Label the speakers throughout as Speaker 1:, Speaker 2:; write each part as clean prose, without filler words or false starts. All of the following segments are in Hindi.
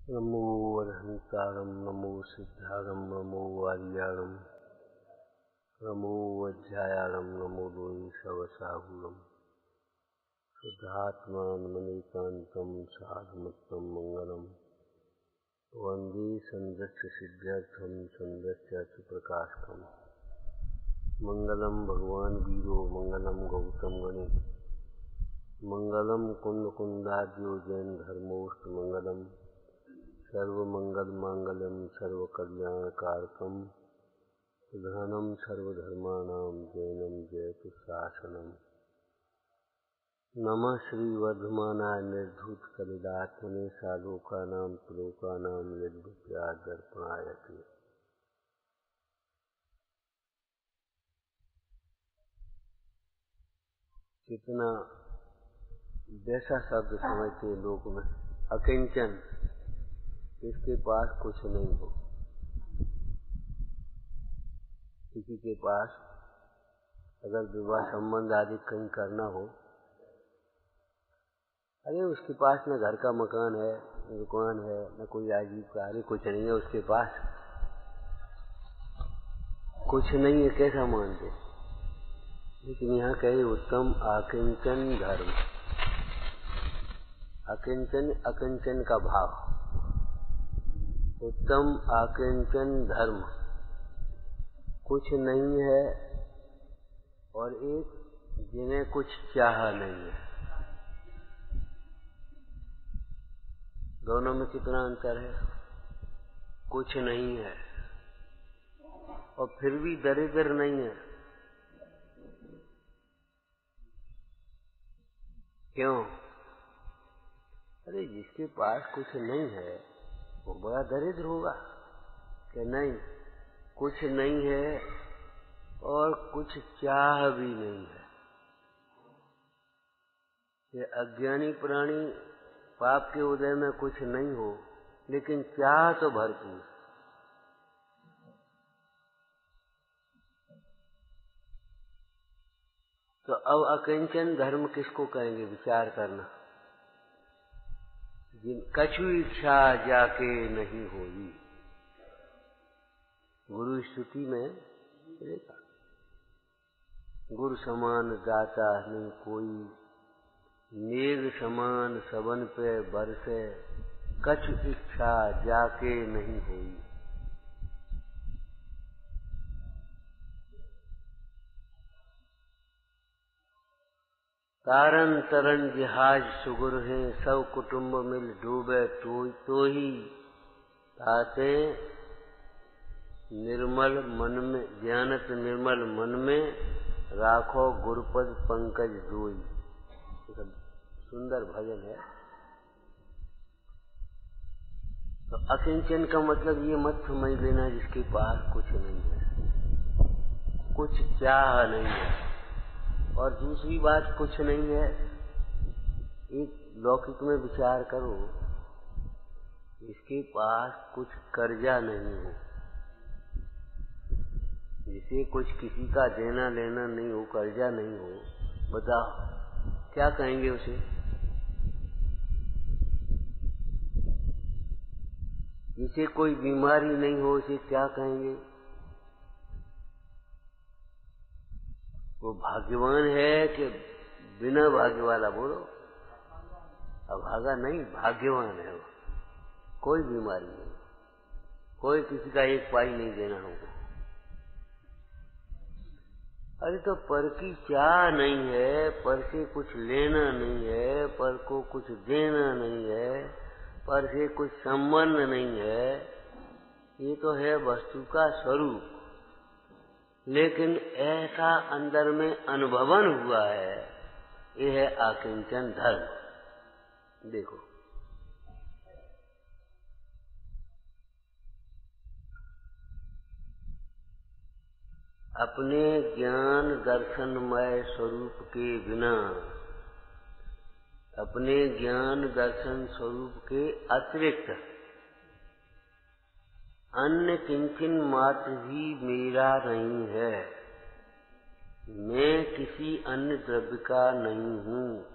Speaker 1: नमो वरहंतारं नमो सिद्धारं नमो वार्याणं नमो वज्रायाणं नमो लोहि सवसाहुरं शुद्धात्मानमनेकान्तं साधुमत्तं मङ्गलं वन्दे सन्दस्य सिद्ध्यर्थं सन्दस्य प्रकाशकम् मङ्गलं भगवान् वीरो मङ्गलं गौतम गणे मङ्गलं कुन्दकुन्दाद्यो जैन धर्मोऽस्तमङ्गलं सर्वमङ्गलमाङ्गल्यं सर्वकल्याणकारकं प्रधानं सर्वधर्माणां जैनं जयतु शासनम्। नमः श्रीवर्धमानाय निर्धूतकलिलात्मने सालोकानां त्रिलोकानां यद्विद्यादर्पणायते। कितना वैसा शब्द समझते लोग में, अकिंचन, इसके पास कुछ नहीं हो। किसी के पास अगर विवाह संबंध आदि कहीं करना हो, अरे उसके पास न घर का मकान है, न दुकान है, न कोई आजीव का, अरे कुछ नहीं है उसके पास, कुछ नहीं है, कैसा मानते? लेकिन यहाँ कहे उत्तम आकिंचन धर्म, अकिंचन अकिंचन का भाव, उत्तम आकिंचन धर्म, कुछ नहीं है और एक जिन्हें कुछ चाह नहीं है। दोनों में कितना अंतर है? कुछ नहीं है और फिर भी दरिद्र नहीं है। क्यों? अरे जिसके पास कुछ नहीं है वो बड़ा दरिद्र होगा कि नहीं? कुछ नहीं है और कुछ चाह भी नहीं है। ये अज्ञानी प्राणी पाप के उदय में कुछ नहीं हो लेकिन चाह तो भरपूर। तो अब अकिंचन धर्म किसको कहेंगे? विचार करना। जिन कछु इच्छा जाके नहीं होगी। गुरु स्तुति में देखा, गुरु समान दाता नहीं कोई, मेघ समान सबन पे बरसे, कछु इच्छा जाके नहीं होई। तारन तरन जहाज सुगुर हैं, सब कुटुंब मिल डूबे तो ही ताते निर्मल मन में, ज्ञानत निर्मल मन में, राखो गुरुपद पंकज दोई। सुंदर भजन है। तो अकिंचन का मतलब ये मत समझ लेना जिसके पास कुछ नहीं है, कुछ चाह नहीं है। और दूसरी बात, कुछ नहीं है, एक लौकिक में विचार करो, इसके पास कुछ कर्जा नहीं हो, जिसे कुछ किसी का देना लेना नहीं हो, कर्जा नहीं हो, बताओ क्या कहेंगे उसे? जिसे कोई बीमारी नहीं हो उसे क्या कहेंगे? वो भाग्यवान है कि बिना भाग्य वाला? बोलो। अभागा नहीं, भाग्यवान है वो। कोई बीमारी नहीं, कोई किसी का एक पाई नहीं देना होगा। अरे तो पर की चाह नहीं है, पर से कुछ लेना नहीं है, पर को कुछ देना नहीं है, पर से कुछ संबंध नहीं है, ये तो है वस्तु का स्वरूप। लेकिन ऐसा अंदर में अनुभवन हुआ है, ये है आकिंचन धर्म। देखो, अपने ज्ञान दर्शनमय स्वरूप के बिना, अपने ज्ञान दर्शन स्वरूप के अतिरिक्त अन्य किंचन मात्र भी मेरा नहीं है। मैं किसी अन्य द्रव्य का नहीं हूँ।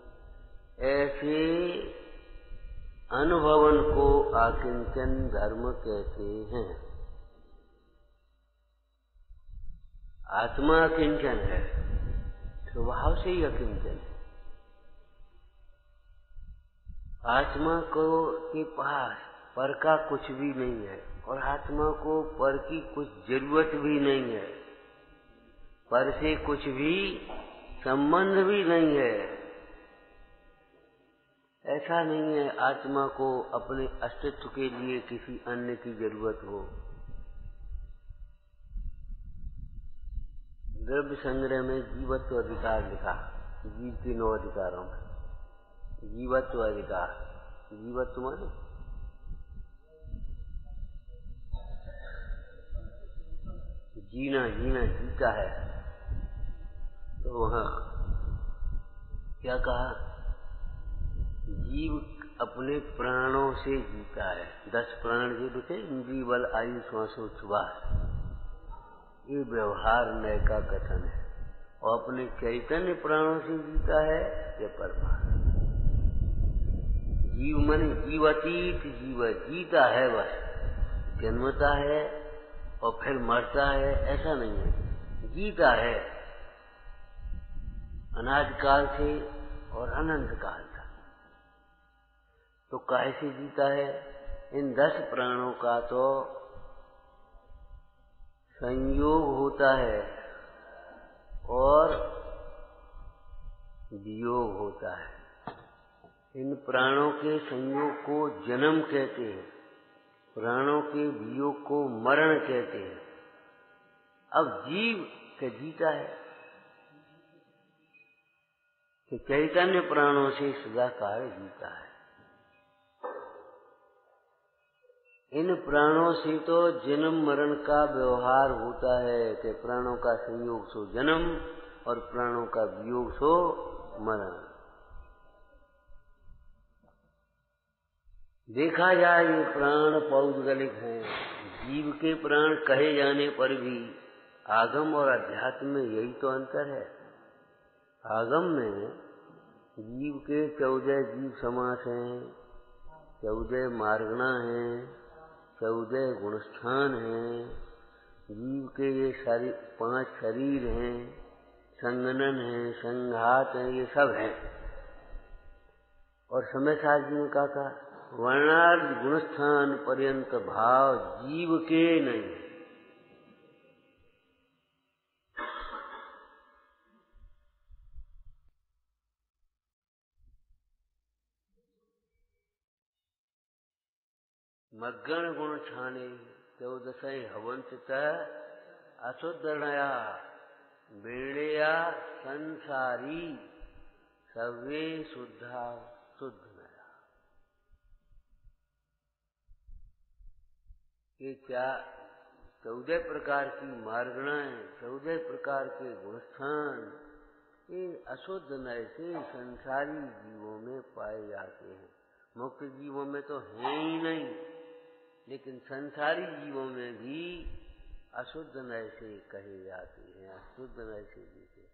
Speaker 1: ऐसे अनुभवन को आकिंचन धर्म कहते हैं। आत्मा अकिंचन है, स्वभाव से ही अकिंचन है। आत्मा को के पास पर का कुछ भी नहीं है और आत्मा को पर की कुछ जरूरत भी नहीं है, पर से कुछ भी संबंध भी नहीं है। ऐसा नहीं है आत्मा को अपने अस्तित्व के लिए किसी अन्य की जरूरत हो। द्रव्य संग्रह में जीवत्व अधिकार लिखा, जीव के 9 अधिकारों में जीवत्व अधिकार। जीवत्व माने जीना, जीना, जीता है। तो वहां क्या कहा? जीव अपने प्राणों से जीता है। 10 प्राण जो लिखे, इंद्रिय बल आयु श्वासोच्छ्वास, ये व्यवहार नय का कथन है। और अपने चैतन्य प्राणों से जीता है ये परमात्मा। जीव मन जीवतीत, जीव जीता है, बस जन्मता है और फिर मरता है, ऐसा नहीं है। जीता है अनादि काल से और अनंत काल तक। तो काहे से जीता है? इन 10 प्राणों का तो संयोग होता है और वियोग होता है। इन प्राणों के संयोग को जन्म कहते हैं, प्राणों के वियोग को मरण कहते हैं। अब जीव के जीता है कि चैतन्य प्राणों से सदाकाल जीता है। इन प्राणों से तो जन्म मरण का व्यवहार होता है कि प्राणों का संयोग सो जन्म और प्राणों का वियोग सो मरण। देखा जाए ये प्राण पौद्गलिक हैं। जीव के प्राण कहे जाने पर भी आगम और अध्यात्म में यही तो अंतर है। आगम में जीव के 14 जीव समास हैं, 14 मार्गणा हैं, 14 गुणस्थान हैं। जीव के ये 5 शरीर हैं, संगनन है, संघात है, ये सब है। और समय साथ जी ने कहा वर्णार्थ गुणस्थान पर्यंत भाव जीव के नहीं। मग्गण गुण छाने 14 हवंत अशुद्धया बेड़या संसारी सवे शुद्धा शुद्ध नया। ये क्या 14 प्रकार की मार्गणाएं, 14 प्रकार के गुणस्थान, ये अशुद्ध नय से संसारी जीवों में पाए जाते हैं। मुक्त जीवों में तो है ही नहीं, लेकिन संसारी जीवों में भी अशुद्ध नय से कहे जाते हैं। अशुद्ध नय से देखे,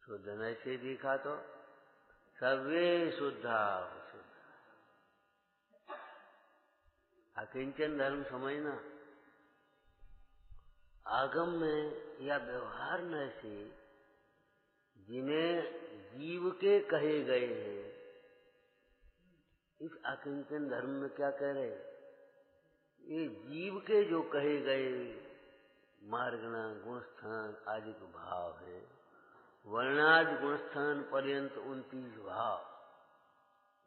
Speaker 1: शुद्ध नय से देखा तो सवे शुद्धा शुद्ध। अकिंचन धर्म समझना। आगम में या व्यवहार नय से जिन्हें जीव के कहे गए हैं, इस अकिंचन धर्म में क्या कह रहे? ये जीव के जो कहे गए मार्गणा गुणस्थान आदि के भाव है, वर्णादि गुणस्थान पर्यंत 29 भाव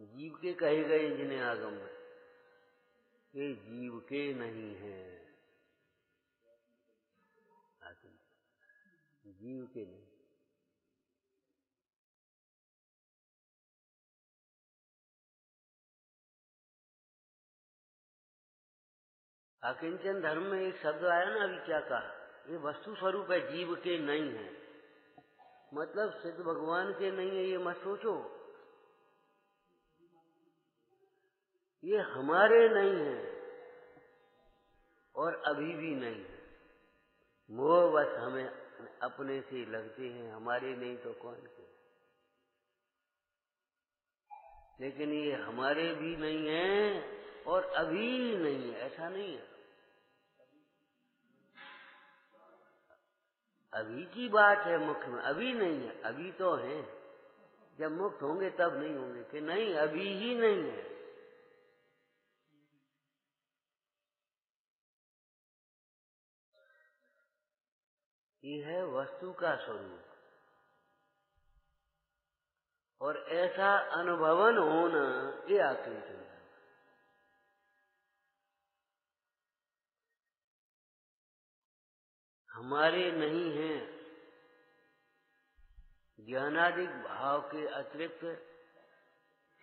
Speaker 1: जीव के कहे गए जिन्हें आगम में, ये जीव के नहीं है। जीव के नहीं। अकिंचन धर्म में एक शब्द आया ना, अभी क्या कहा? ये वस्तु स्वरूप है, जीव के नहीं है। मतलब सिद्ध भगवान के नहीं है ये मत सोचो, ये हमारे नहीं है और अभी भी नहीं है। मोह बस हमें अपने से लगते हैं, हमारे नहीं तो कौन के। लेकिन ये हमारे भी नहीं है और अभी नहीं है, ऐसा नहीं है। अभी की बात है मुख्य में, अभी नहीं है, अभी तो है। जब मुक्त होंगे तब नहीं होंगे कि नहीं, अभी ही नहीं है। ये है वस्तु का स्वरूप। और ऐसा अनुभवन होना ये आकिंचन है। हमारे नहीं है। ज्ञानादिक भाव के अतिरिक्त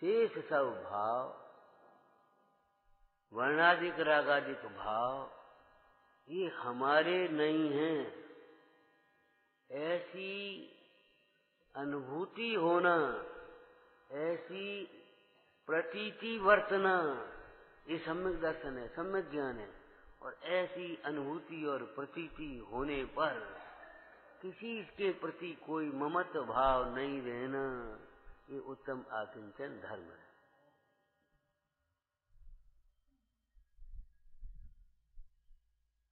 Speaker 1: शेष सब भाव, वर्णादिक रागादिक भाव, ये हमारे नहीं हैं। ऐसी अनुभूति होना, ऐसी प्रतीति वर्तना, ये सम्यक दर्शन है, सम्यक ज्ञान है। और ऐसी अनुभूति और प्रतीति होने पर किसी के प्रति कोई ममत्व भाव नहीं रहना, ये उत्तम आकिंचन धर्म है।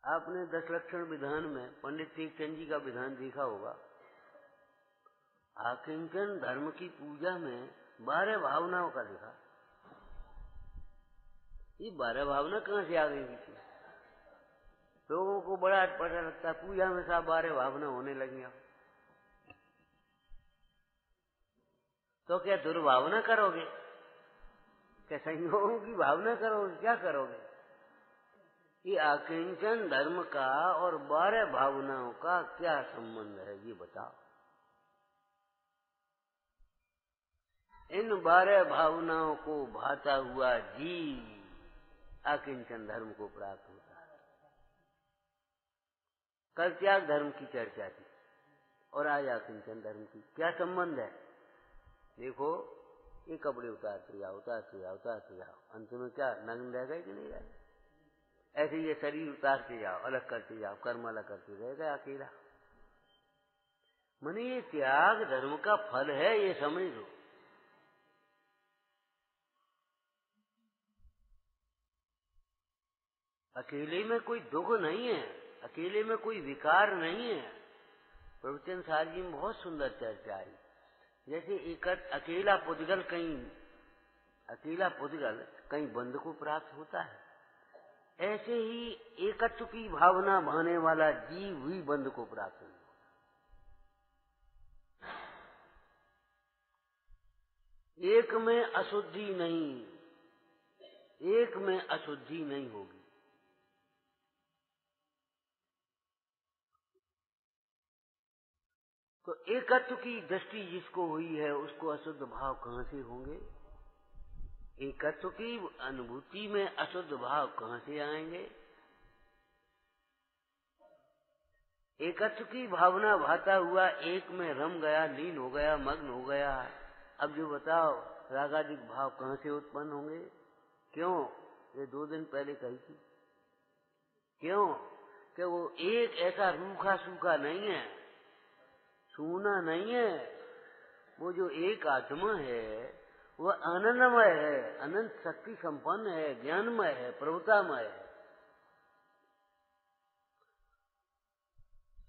Speaker 1: आपने 10 लक्षण विधान में पंडित टेकचंद जी का विधान देखा होगा। आकिंचन धर्म की पूजा में 12 भावनाओं का लिखा। ये 12 भावना कहाँ से आ गई थी? लोगों को बड़ा अटपटा लगता है, पूजा में सब 12 भावना होने लगी। तो क्या दुर्भावना करोगे? क्या संयोगों की भावना करोगे? क्या करोगे? ये आकिंचन धर्म का और 12 भावनाओं का क्या संबंध है, ये बताओ। इन 12 भावनाओं को भाता हुआ जीव आकिंचन धर्म को प्राप्त होता है। कल त्याग धर्म की चर्चा थी और आज आकिंचन धर्म की क्या संबंध है? देखो, ये कपड़े उतारते जाओ, उतारते जाओ, उतारते जाओ, अंत में क्या नग्न रह गए कि नहीं रह गए? ऐसे ये शरीर उतारते जाओ, अलग करते जाओ, कर्म अलग करते रह गए अकेला। माने ये त्याग धर्म का फल है, ये समझ लो। अकेले में कोई दुख नहीं है, अकेले में कोई विकार नहीं है। प्रवचन सार जी में बहुत सुंदर चर्चा आई। जैसे एक अकेला पुद्गल कहीं बंध को प्राप्त होता है, ऐसे ही एकत्व की भावना भाने वाला जीव भी बंध को प्राप्त नहीं होता। एक में अशुद्धि नहीं, एक में अशुद्धि नहीं होगी। तो एकत्व की दृष्टि जिसको हुई है, उसको अशुद्ध भाव कहां से होंगे? एकत्व की अनुभूति में अशुद्ध भाव कहां से आएंगे? एकत्व की भावना भाता हुआ एक में रम गया, लीन हो गया, मग्न हो गया। अब जो बताओ, रागादिक भाव कहां से उत्पन्न होंगे? क्यों? ये 2 दिन पहले कही थी। क्यों? कि वो एक ऐसा रूखा सूखा नहीं है, सूना नहीं है। वो जो एक आत्मा है, वह आनंदमय है, अनंत शक्ति संपन्न है, ज्ञानमय है, प्रभुतामय है।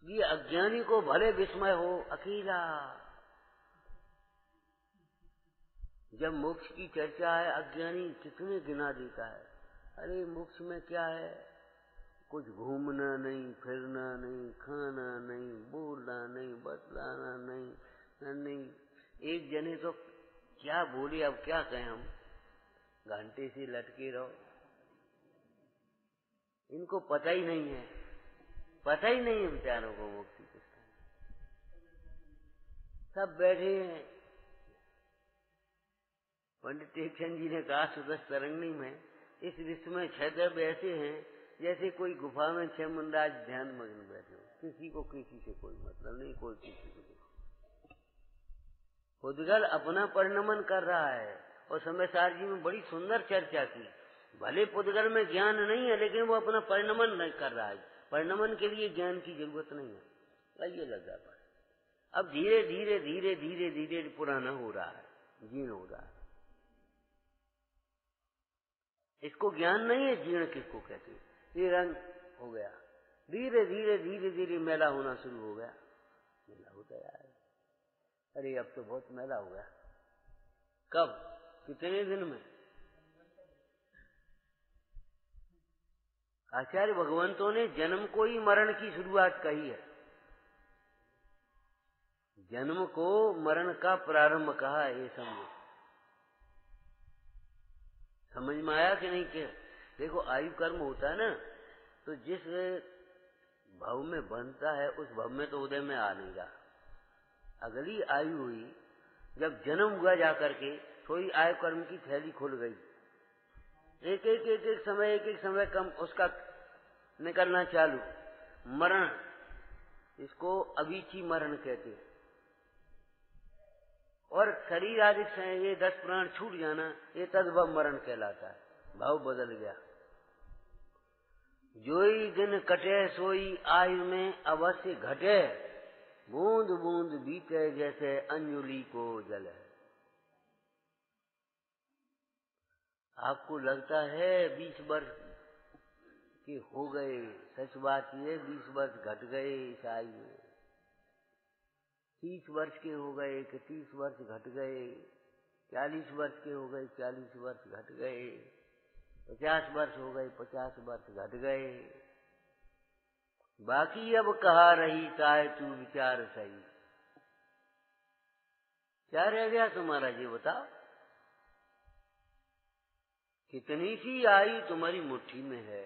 Speaker 1: ये अज्ञानी को भले विस्मय हो, अकेला। जब मोक्ष की चर्चा है, अज्ञानी कितने गिना देता है। अरे मोक्ष में क्या है? कुछ घूमना नहीं, फिरना नहीं, खाना नहीं, बोलना नहीं, बतलाना नहीं। एक जने तो क्या बोले, अब क्या कहें हम, घंटे से लटके रहो। इनको पता ही नहीं है, पता ही नहीं है बेचारों को मुक्ति किसका। सब बैठे हैं। पंडित टेकचंद जी ने कहा सुदर्श तरंगिणी में, इस विश्व में 6 द्रव्य ऐसे हैं जैसे कोई गुफा में 6 मुंडाज ध्यान मग्न बैठे हो। किसी को किसी से कोई मतलब नहीं, कोई किसी को। पुद्गल अपना परिणमन कर रहा है। और समय सार जी में बड़ी सुंदर चर्चा की। भले पुद्गल में ज्ञान नहीं है, लेकिन वो अपना परिणमन नहीं कर रहा है। परिणमन के लिए ज्ञान की जरूरत नहीं है, आइए लगा पर। अब धीरे धीरे धीरे धीरे धीरे पुराना हो रहा है, जीर्ण हो रहा है। इसको ज्ञान नहीं है जीर्ण किसको कहते हैं। ये रंग हो गया, धीरे धीरे धीरे धीरे मैला होना शुरू हो गया। मैला होता यार, अरे अब तो बहुत मैला हो गया। कब? कितने दिन में? आचार्य भगवंतों ने जन्म को ही मरण की शुरुआत कही है। जन्म को मरण का प्रारंभ कहा है। ये समझ में आया कि नहीं? क्या देखो, आयु कर्म होता है ना, तो जिस भाव में बनता है उस भाव में तो उदय में आ नहीं रहा। अगली आयु हुई, जब जन्म हुआ जाकर के, थोड़ी आयु कर्म की थैली खुल गई। एक एक समय कम उसका निकलना चालू। मरण, इसको अवीची मरण कहते हैं। और शरीर आदि से ये 10 प्राण छूट जाना, ये तद्भव मरण कहलाता है। भाव बदल गया। जोई दिन कटे सोई आयु में अवश्य घटे, बूंद बूंद बीते जैसे अंजुलि को जल है। आपको लगता है 20 वर्ष के हो गए, सच बात ये 20 वर्ष घट गए इस आयु में। 30 वर्ष के हो गए कि 30 वर्ष घट गए, 40 वर्ष के हो गए 40 वर्ष घट गए, 50 वर्ष हो गए 50 वर्ष घट गए। बाकी अब कहा रही चाहे तू विचार सही। क्या रह गया तुम्हारा ये बताओ? कितनी सी आयु तुम्हारी मुट्ठी में है।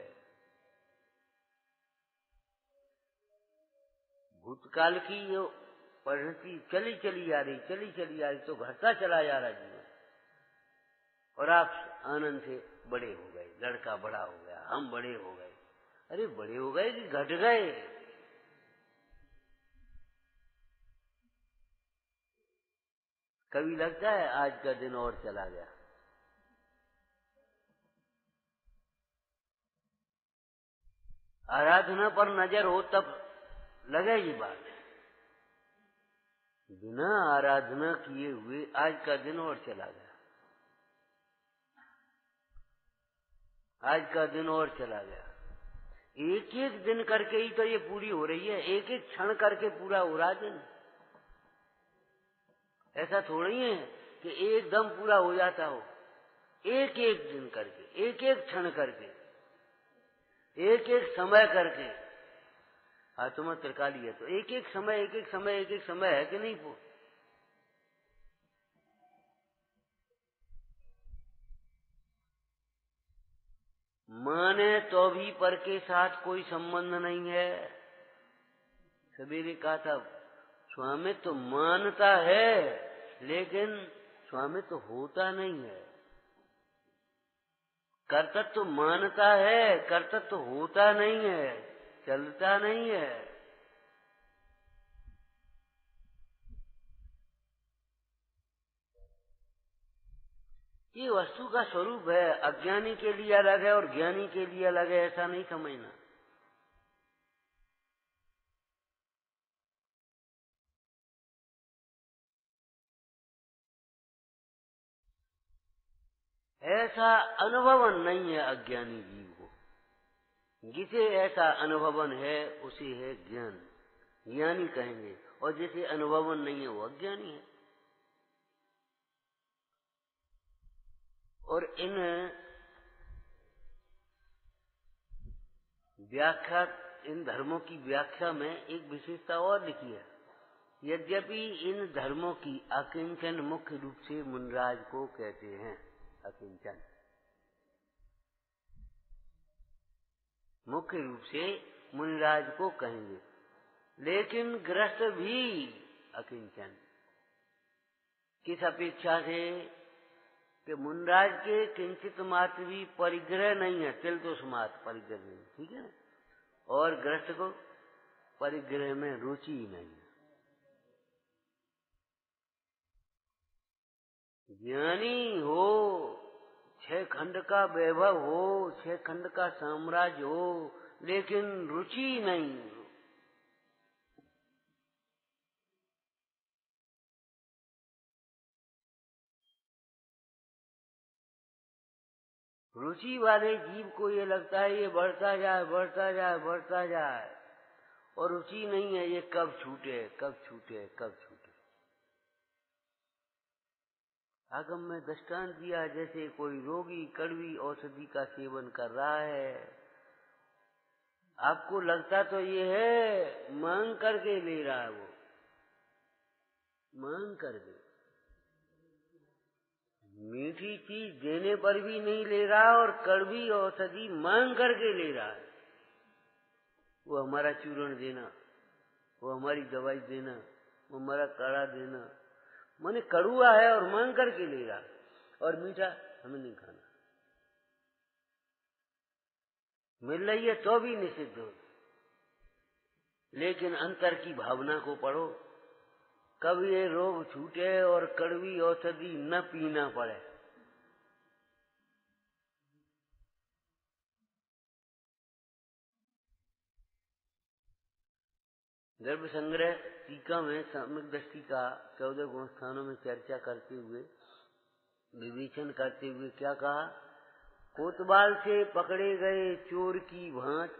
Speaker 1: भूतकाल की जो परिणति चली चली आ रही, तो घटता चला जा रहा जीवन। और आप आनंद से बड़े हो गए, लड़का बड़ा हो गया, हम बड़े हो गए। अरे बड़े हो गए कि घट गए? कभी लगता है आज का दिन और चला गया? आराधना पर नजर हो तब लगेगी बात। बिना आराधना किए हुए आज का दिन और चला गया। आज का दिन और चला गया। एक एक दिन करके ही तो ये पूरी हो रही है। एक एक क्षण करके पूरा हो रहा दिन। ऐसा थोड़ी है कि एकदम पूरा हो जाता हो। एक एक दिन करके, एक एक क्षण करके, एक एक समय करके। आत्मा त्रिकाली है तो एक एक समय है कि नहीं? वो माने तो भी पर के साथ कोई संबंध नहीं है। सवेरे कहा था, स्वामित्व तो मानता है लेकिन स्वामित्व तो होता नहीं है। कर्तव्य तो मानता है, कर्तव्य तो होता नहीं है, चलता नहीं है। ये वस्तु का स्वरूप है। अज्ञानी के लिए अलग है और ज्ञानी के लिए अलग है, ऐसा नहीं समझना। ऐसा अनुभवन नहीं है अज्ञानी जीव को। जिसे ऐसा अनुभवन है उसे है ज्ञान, ज्ञानी कहेंगे। और जिसे अनुभवन नहीं है वो अज्ञानी है। और इन व्याख्या, इन धर्मों की व्याख्या में एक विशेषता और लिखी है। यद्यपि इन धर्मों की अकिंचन मुख्य रूप से मुनिराज को कहते हैं। अकिंचन मुख्य रूप से मुनिराज को कहेंगे, लेकिन गृहस्थ भी अकिंचन। किस अपेक्षा से? कि मुनिराज के किंचित मात्र भी परिग्रह नहीं है, तिल तो मात्र परिग्रह नहीं, ठीक है ना? और गृहस्थ को परिग्रह में रुचि ही नहीं है। ज्ञानी हो, 6 खंड का वैभव हो, 6 खंड का साम्राज्य हो, लेकिन रुचि नहीं। रुचि वाले जीव को ये लगता है ये बढ़ता जाए बढ़ता जाए बढ़ता जाए, और रुचि नहीं है ये कब छूटे कब छूटे कब छूटे। आगम में दृष्टांत दिया, जैसे कोई रोगी कड़वी औषधि का सेवन कर रहा है, आपको लगता तो ये है मांग करके ले रहा है, वो मांग करके, मीठी चीज देने पर भी नहीं ले रहा और कड़वी औषधि मांग करके ले रहा है। वो हमारा चूर्ण देना, वो हमारी दवाई देना, वो हमारा काढ़ा देना, माने कड़ुआ है और मांग करके ले रहा, और मीठा हमें नहीं खाना। मिल रही है तो भी निषिद्ध हो, लेकिन अंतर की भावना को पढ़ो, कब ये रोग छूटे और कड़वी औषधि न पीना पड़े। गर्भ संग्रह टीका में सम्यक दृष्टि का 14 गुण स्थानों में चर्चा करते हुए, विवेचन करते हुए क्या कहा? कोतवाल से पकड़े गए चोर की भांत,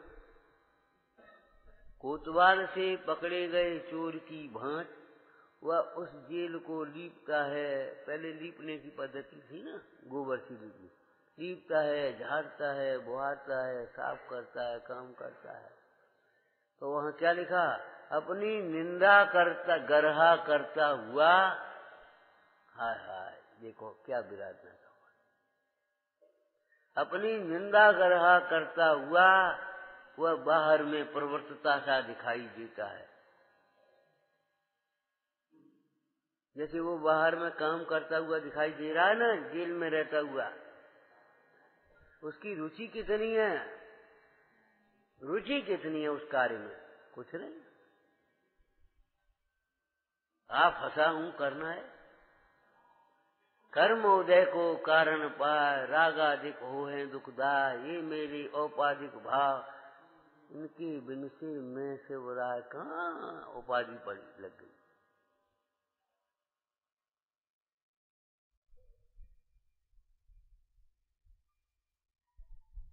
Speaker 1: कोतवाल से पकड़े गए चोर की भांत वह उस जेल को लीपता है। पहले लीपने की पद्धति थी ना, गोबर से लीपता है, झाड़ता है, बुहारता है, साफ करता है, काम करता है। तो वहाँ क्या लिखा? अपनी निंदा करता गरहा करता हुआ, हाय हाय देखो क्या विराटना था, अपनी निंदा गरहा करता हुआ वह बाहर में प्रवृत्तता सा दिखाई देता है। जैसे वो बाहर में काम करता हुआ दिखाई दे रहा है ना, जेल में रहता हुआ, उसकी रुचि कितनी है? रुचि कितनी है उस कार्य में? कुछ नहीं। आप फंसा हूं करना है, कर्म उदय को कारण पाए, रागाधिक हो है दुखदाय, ये मेरे औपाधिक भाव, इनके बिन से मैं से बुरा कहाँ उपाधि पड़ी लग गई।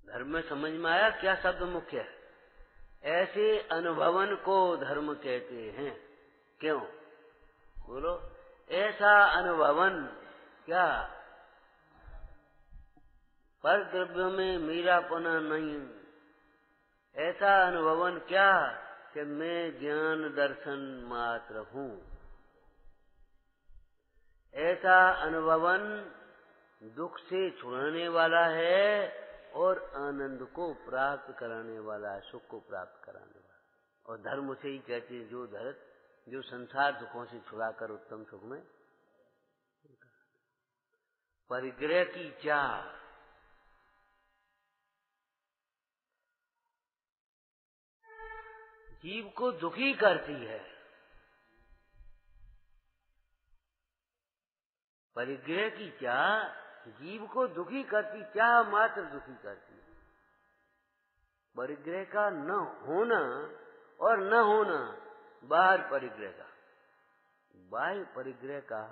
Speaker 1: धर्म में समझ में आया क्या शब्द मुख्य है? ऐसे अनुभवन को धर्म कहते हैं। क्यों बोलो? ऐसा अनुभवन क्या? पर द्रव्य में मेरापना नहीं, ऐसा अनुभवन क्या कि मैं ज्ञान दर्शन मात्र हूँ। ऐसा अनुभवन दुख से छुड़ाने वाला है और आनंद को प्राप्त कराने वाला है, सुख को प्राप्त कराने वाला। और धर्म से ही कहते हैं जो धरत, जो संसार दुखों से छुड़ाकर उत्तम सुख में परिग्रह की चाह, जीव को दुखी करती है। परिग्रह की चाह जीव को दुखी करती, चाह मात्र दुखी करती है। परिग्रह का न होना और न होना बाहर परिग्रह का, बाह्य परिग्रह का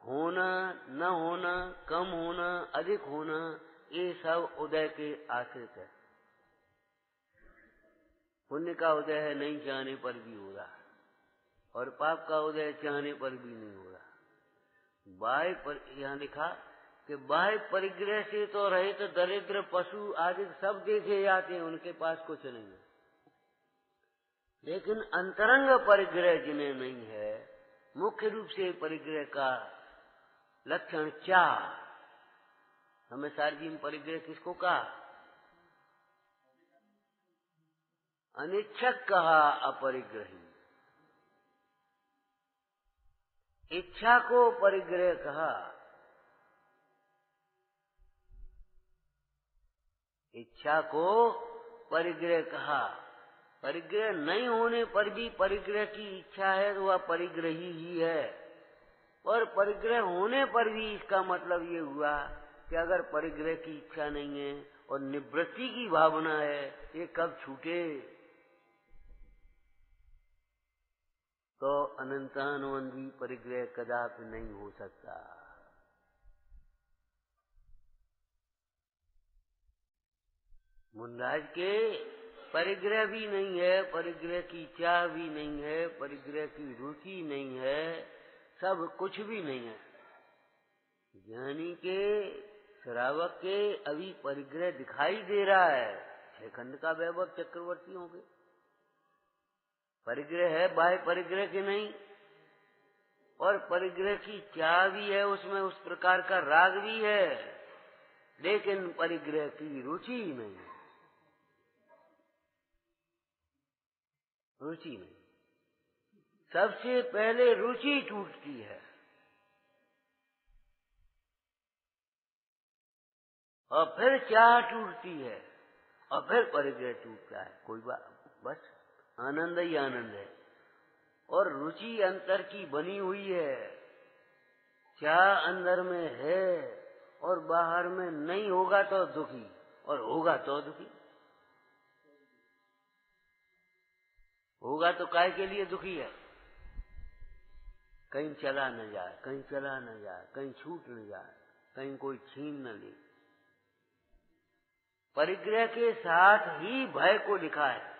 Speaker 1: होना न होना, कम होना अधिक होना, ये सब उदय के आश्रित है। पुण्य का उदय है नहीं चाहने पर भी हो रहा, और पाप का उदय चाहने पर भी नहीं हो रहा। बाह्य पर यहाँ लिखा कि बाह्य परिग्रह से तो रहित तो दरिद्र पशु आदि सब देखे जाते हैं, उनके पास कुछ नहीं है। लेकिन अंतरंग परिग्रह जिन्हें नहीं है, मुख्य रूप से परिग्रह का लक्षण चाह। हमें सारजी में परिग्रह किसको कहा? अनिच्छक कहा, अपरिग्रही। इच्छा को परिग्रह कहा, इच्छा को परिग्रह कहा। परिग्रह नहीं होने पर भी परिग्रह की इच्छा है तो वह परिग्रही ही है, और परिग्रह होने पर भी इसका मतलब ये हुआ कि अगर परिग्रह की इच्छा नहीं है और निवृत्ति की भावना है, ये कब छूटे? तो अनंतानुबंधी परिग्रह कदापि नहीं हो सकता। मुनराज के परिग्रह भी नहीं है, परिग्रह की चाह भी नहीं है, परिग्रह की रुचि नहीं है, सब कुछ भी नहीं है। ज्ञानी के, श्रावक के अभी परिग्रह दिखाई दे रहा है। 6 खंड का वैभव चक्रवर्ती होंगे, परिग्रह है, बाह्य परिग्रह के नहीं। और परिग्रह की चाह भी है, उसमें उस प्रकार का राग भी है, लेकिन परिग्रह की रुचि नहीं है, रुचि नहीं। सबसे पहले रुचि टूटती है और फिर चाह टूटती है और फिर परिग्रह टूटता है। कोई बात, बस आनंद ही आनंद है। और रुचि अंतर की बनी हुई है, चाह अंदर में है और बाहर में नहीं होगा तो दुखी और होगा तो दुखी। होगा तो काय के लिए दुखी है? कहीं चला न जाए, कहीं चला न जाए, कहीं छूट न जाए, कहीं कोई छीन न ले। परिग्रह के साथ ही भय को लिखा है।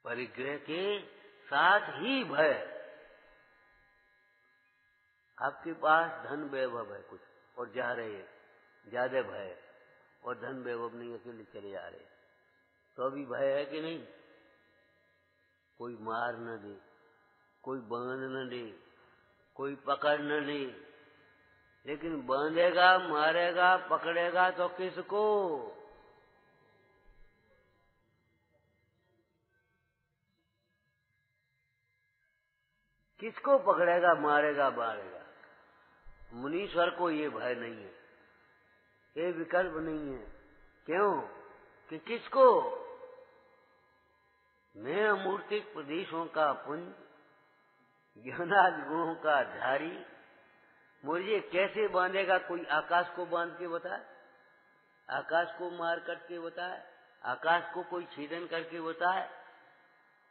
Speaker 1: परिग्रह के साथ ही भय। आपके पास धन वैभव है कुछ और जा रहे हैं, ज्यादा भय, और धन वैभव नहीं, अकेले चले जा रहे, तो अभी भय है कि नहीं? कोई मार न दे, कोई बांध न दे, कोई पकड़ न ले, लेकिन बांधेगा, मारेगा, पकड़ेगा तो किसको? किसको पकड़ेगा, मारेगा, मारेगा? मुनीश्वर को ये भय नहीं है, ये विकल्प नहीं है। क्यों? कि किसको? मैं अमूर्तिक प्रदेशों का पुंज, ज्ञानादि गुणों का धारी, मुझे कैसे बांधेगा? कोई आकाश को बांध के बताए, आकाश को मार करके बताए, आकाश को कोई छेदन करके बताए?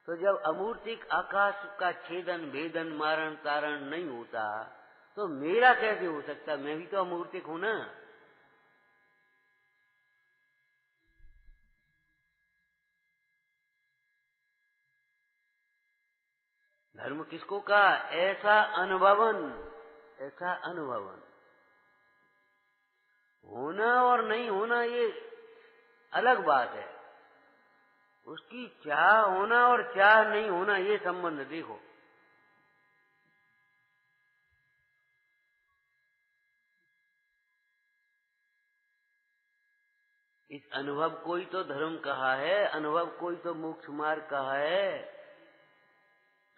Speaker 1: तो जब अमूर्तिक आकाश का छेदन, भेदन, मारण, तारण नहीं होता तो मेरा कैसे हो सकता? मैं भी तो अमूर्तिक हूं ना। धर्म किसको कहा? ऐसा अनुभवन, ऐसा अनुभवन। होना और नहीं होना ये अलग बात है, उसकी चाह होना और चाह नहीं होना ये संबंध देखो। इस अनुभव को ही तो धर्म कहा है, अनुभव को ही तो मोक्ष मार्ग कहा है।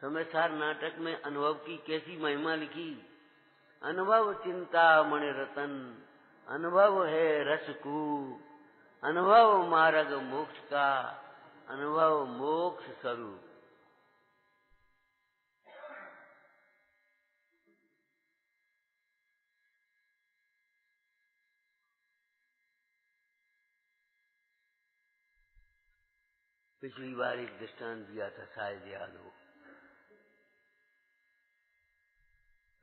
Speaker 1: समयसार नाटक में अनुभव की कैसी महिमा लिखी। अनुभव चिंता मणि रतन, अनुभव है रसकू, अनुभव मार्ग मोक्ष का, अनुभव मोक्ष स्वरूप। पिछली बार एक दृष्टांत दिया था, शायद याद हो।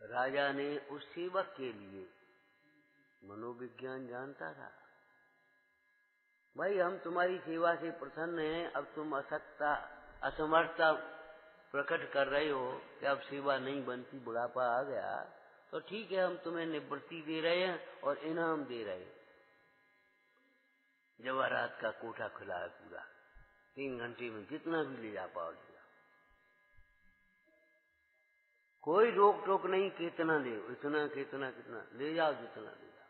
Speaker 1: राजा ने उस सेवक के लिए मनोविज्ञान जानता था। भाई हम तुम्हारी सेवा से प्रसन्न हैं, अब तुम असक्ता असमर्थता प्रकट कर रहे हो कि अब सेवा नहीं बनती, बुढ़ापा आ गया, तो ठीक है, हम तुम्हें निवृत्ति दे रहे हैं और इनाम दे रहे हैं। जवाहरात का कोठा खुला है पूरा, 3 घंटे में जितना भी ले जा पाओ ले जाओ, कोई रोक टोक नहीं, कितना दे, इतना कितना कितना ले जाओ, जितना ले जाओ।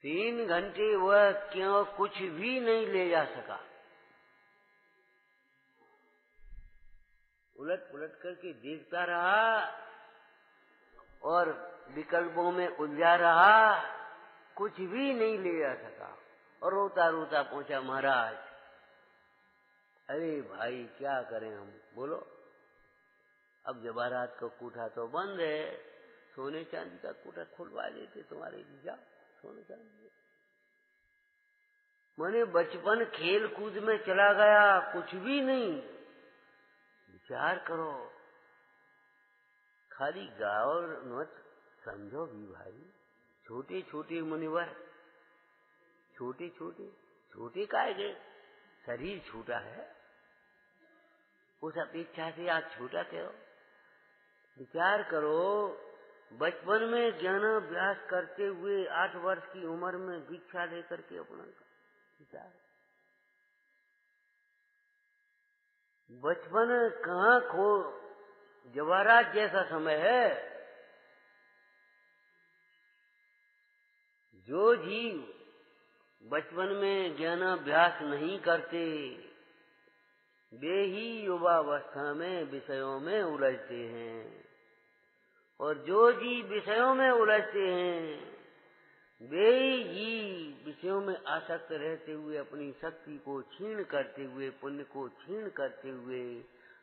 Speaker 1: 3 घंटे वह क्यों कुछ भी नहीं ले जा सका, उलट पुलट करके देखता रहा और विकल्पों में उलझा रहा, कुछ भी नहीं ले जा सका और रोता रोता पहुंचा, महाराज अरे भाई क्या करें हम, बोलो। अब जवाहरात का कोठा तो बंद है, सोने चांदी का कोठा खुलवा देते तुम्हारे लिए, जाओ सोने चांदी। मैंने बचपन खेल कूद में चला गया, कुछ भी नहीं। विचार करो, खाली गाओ और मत समझो भी भाई। छोटे छोटे मुनिवर, छोटे छोटे छोटे काहे गए, शरीर छोटा है, उस अपेक्षा से आप छोटा कहो। विचार करो, बचपन में ज्ञानाभ्यास करते हुए 8 वर्ष की उम्र में दीक्षा लेकर के अपना विचार, बचपन कहाँ खो, जवाहरात जैसा समय है। जो जीव बचपन में ज्ञानाभ्यास नहीं करते वे ही युवावस्था में विषयों में उलझते हैं, और जो जीव विषयों में उलझते हैं वे ही विषयों में आसक्त रहते हुए अपनी शक्ति को क्षीण करते हुए, पुण्य को क्षीण करते हुए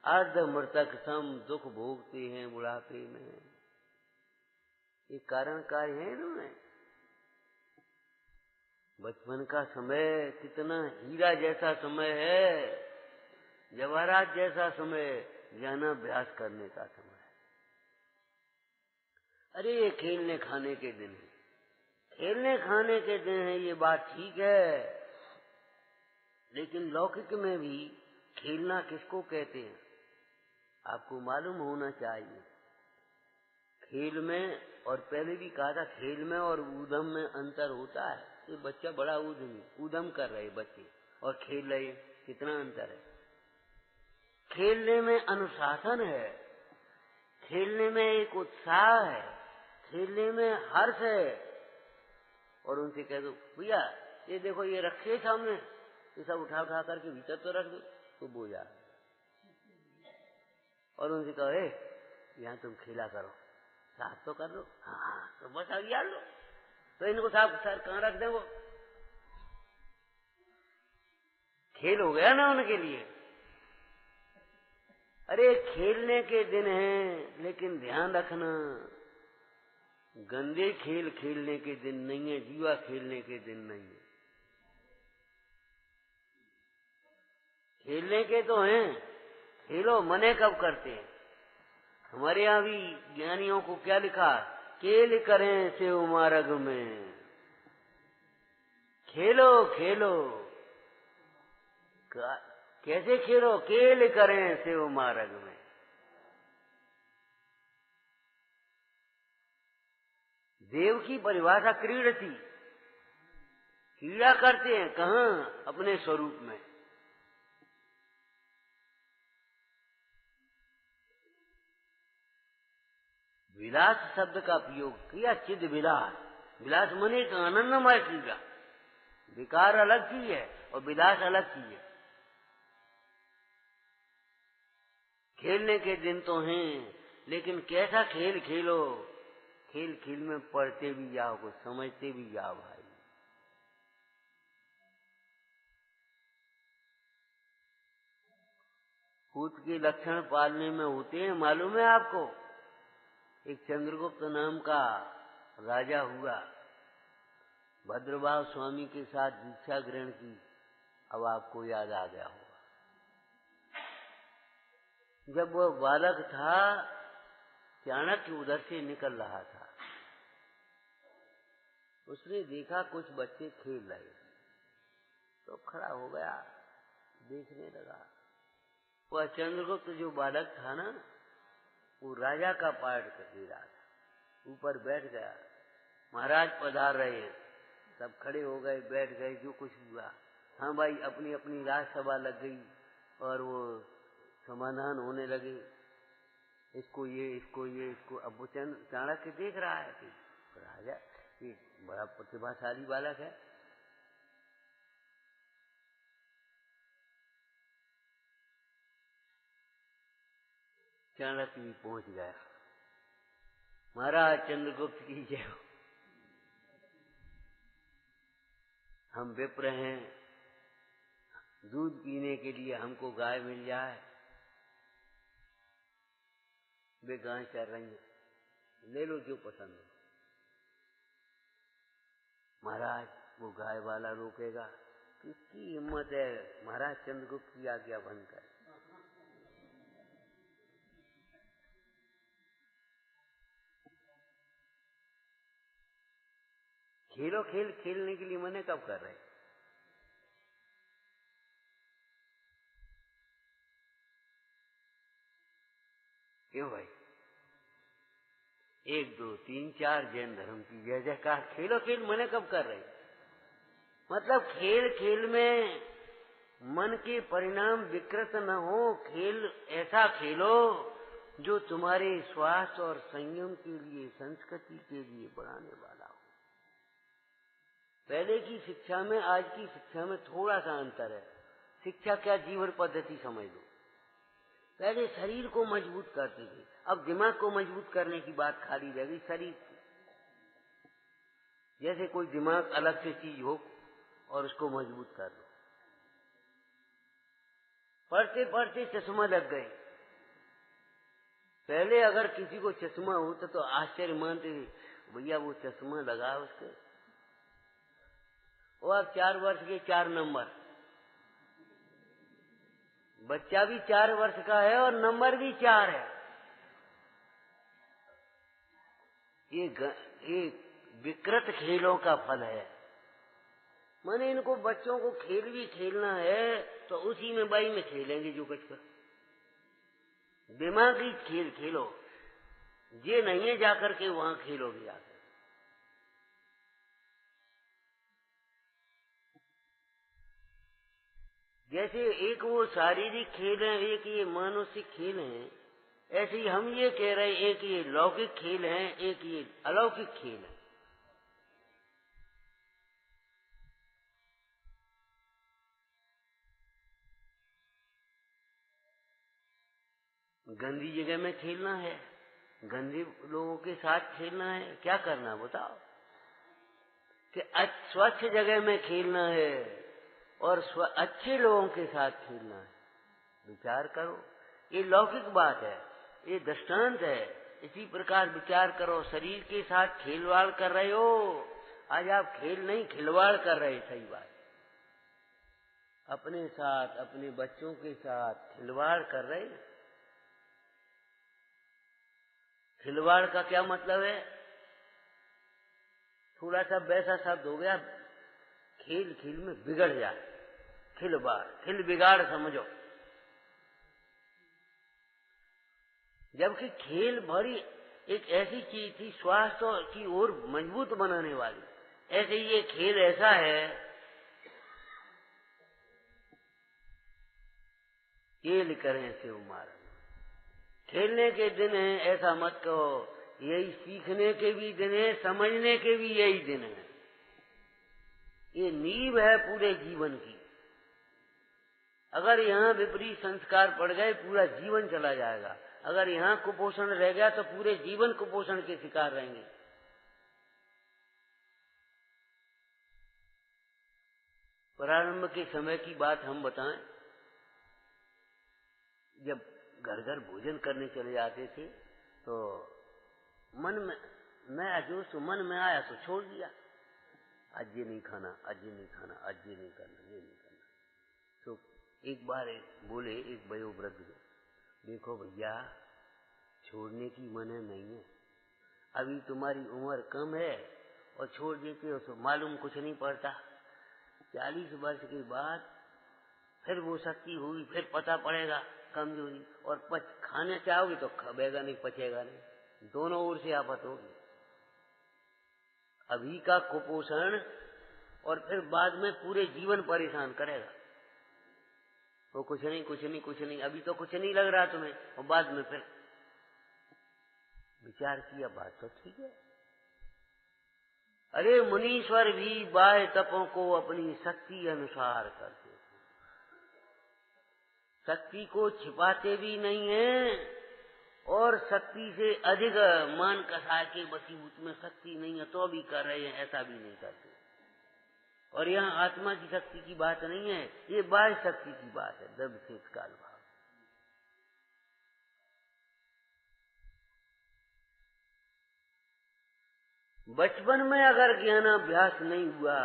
Speaker 1: अर्ध मृतक सम दुख भोगते हैं बुढ़ापे में। ये कारण कार्य है इन्होंने। बचपन का समय कितना हीरा जैसा समय है, जवाहरात जैसा समय, ज्ञानाभ्यास करने का समय है। अरे ये खेलने खाने के दिन है, खेलने खाने के दिन है, ये बात ठीक है, लेकिन लौकिक में भी खेलना किसको कहते हैं आपको मालूम होना चाहिए। खेल में, और पहले भी कहा था, खेल में और ऊधम में अंतर होता है। ये बच्चा बड़ा ऊधम कर रहे बच्चे और खेल रहे, कितना अंतर है। खेलने में अनुशासन है, खेलने में एक उत्साह है, खेलने में हर्ष है। और उनसे कह दो भैया ये देखो ये रखे सामने, ये सब उठा उठा करके भीतर तो रख दो, तो बोझा। और उनसे कहो यहाँ तुम खेला करो, साफ तो कर लो। हाँ तो बस अब यार लो, तो इनको साफ सर कहाँ रख दें, वो खेल हो गया ना उनके लिए। अरे खेलने के दिन हैं, लेकिन ध्यान रखना गंदे खेल खेलने के दिन नहीं है, जुआ खेलने के दिन नहीं है। खेलने के तो हैं, खेलो मने कब करते हैं। हमारे यहाँ भी ज्ञानियों को क्या लिखा, खेल करें सेव मार्ग में, खेलो खेलो। कैसे खेलो, खेल करें सेव मार्ग में। देव की परिभाषा क्रीड़ थी, क्रीड़ा करते हैं कहाँ, अपने स्वरूप में। विलास शब्द का प्रयोग किया, चिद विलास। विलास मने एक आनंदमय क्रीड़ा। विकार अलग चीज है और विलास अलग चीज है। खेलने के दिन तो हैं, लेकिन कैसा खेल खेलो, खेल खेल में पढ़ते भी जाओ, कुछ समझते भी जाओ भाई। भूत के लक्षण पालने में होते हैं, मालूम है आपको। एक चंद्रगुप्त नाम का राजा हुआ, भद्रभाव स्वामी के साथ दीक्षा ग्रहण की। अब आपको याद आ गया होगा, जब वह बालक था चाणक्य उधर से निकल रहा था, उसने देखा कुछ बच्चे खेल रहे, तो खड़ा हो गया, देखने लगा। वह चंद्रगुप्त जो बालक था ना, वो राजा का पाठ कर रहा था, ऊपर बैठ गया। महाराज पधार रहे हैं, सब खड़े हो गए, बैठ गए, जो कुछ हुआ। हाँ भाई, अपनी अपनी राजसभा लग गई और वो समाधान होने लगे, इसको ये, इसको ये, इसको। अब वो चाणक्य देख रहा है कि राजा ये बड़ा प्रतिभाशाली बालक है। चाणक्य भी पहुंच गया। महाराज चंद्रगुप्त की जय हो, हम विप्र हैं, दूध पीने के लिए हमको गाय मिल जाए। वे गाय चर रही हैं, ले लो जो पसंद हो। महाराज वो गाय वाला रोकेगा, किसकी हिम्मत है महाराज चंद्रगुप्त की आज्ञा भंग कर। खेलो खेल खेलने के लिए मने कब कर रहे? क्यों भाई? 1 2 3 4 जैन धर्म की जय जयकार। खेलो खेल मने कब कर रहे? मतलब खेल खेल में मन के परिणाम विकृत न हो। खेल ऐसा खेलो जो तुम्हारे स्वास्थ्य और संयम के लिए, संस्कृति के लिए बढ़ाने वाला हो। पहले की शिक्षा में आज की शिक्षा में थोड़ा सा अंतर है। शिक्षा क्या, जीवन पद्धति समझ लो। पहले शरीर को मजबूत करते थे, अब दिमाग को मजबूत करने की बात खाली रह गई। शरीर जैसे कोई दिमाग अलग से चीज हो और उसको मजबूत कर दो। पढ़ते पढ़ते चश्मा लग गए। पहले अगर किसी को चश्मा होता तो आश्चर्य मानते थे, भैया वो चश्मा लगा उसके। वो अब 4 वर्ष के 4 नंबर, बच्चा भी 4 वर्ष का है और नंबर भी 4 है। ये विकृत खेलों का फल है। माने इनको बच्चों को खेल भी खेलना है तो उसी में बाई में खेलेंगे जो कुछ कर। दिमागी खेल खेलो, ये नहीं है जाकर के वहां खेलोगे जाकर। जैसे एक वो शारीरिक खेल है, एक ये मानसिक खेल है, ऐसे ही हम ये कह रहे हैं, एक ये लौकिक खेल है, एक ये अलौकिक खेल है। गंदी जगह में खेलना है, गंदे लोगों के साथ खेलना है, क्या करना बताओ? कि स्वच्छ जगह में खेलना है और अच्छे लोगों के साथ खेलना है। विचार करो, ये लौकिक बात है, ये दृष्टांत है। इसी प्रकार विचार करो, शरीर के साथ खिलवाड़ कर रहे हो। आज आप खेल नहीं खिलवाड़ कर रहे, सही बात। अपने साथ, अपने बच्चों के साथ खिलवाड़ कर रहे। खिलवाड़ का क्या मतलब है? थोड़ा सा वैसा शब्द हो गया, खेल खेल में बिगड़ जाए। खिलवाड़, खिल बिगाड़ समझो। जबकि खेल बड़ी एक ऐसी चीज थी स्वास्थ्य की ओर मजबूत बनाने वाली। ऐसे ये खेल ऐसा है, खेल करें शिव मारन। खेलने के दिन है ऐसा मत कहो, यही सीखने के भी दिन है, समझने के भी यही दिन है। ये नींव है पूरे जीवन की। अगर यहाँ विपरीत संस्कार पड़ गए पूरा जीवन चला जाएगा। अगर यहाँ कुपोषण रह गया तो पूरे जीवन कुपोषण के शिकार रहेंगे। प्रारंभ के समय की बात हम बताएं, जब घर घर भोजन करने चले जाते थे तो मन में नया जोश मन में आया तो छोड़ दिया। आज ये नहीं खाना, आज ये नहीं खाना, आज ये नहीं करना, ये नहीं करना। तो एक बार बोले एक वयोवृद्ध, देखो भैया छोड़ने की मने नहीं है, अभी तुम्हारी उम्र कम है और छोड़ देते हो तो मालूम कुछ नहीं पड़ता। 40 वर्ष के बाद फिर वो शक्ति होगी, फिर पता पड़ेगा कमजोरी, और खाने चाहोगे तो खबेगा नहीं, पचेगा नहीं, दोनों ओर से आफत होगी। अभी का कुपोषण और फिर बाद में पूरे जीवन परेशान करेगा। वो कुछ नहीं कुछ नहीं कुछ नहीं, अभी तो कुछ नहीं लग रहा तुम्हें, और बाद में फिर विचार किया, बात तो ठीक है। अरे मुनीश्वर भी बाह्य तपों को अपनी शक्ति अनुसार करते थे, शक्ति को छिपाते भी नहीं है और शक्ति से अधिक मान कसा के वसीभूत में शक्ति नहीं है तो भी कर रहे हैं, ऐसा भी नहीं करते। और यहाँ आत्मा की शक्ति की बात नहीं है, ये बाह्य शक्ति की बात है, द्रव्य से काल भाव। बचपन में अगर ज्ञानाभ्यास नहीं हुआ,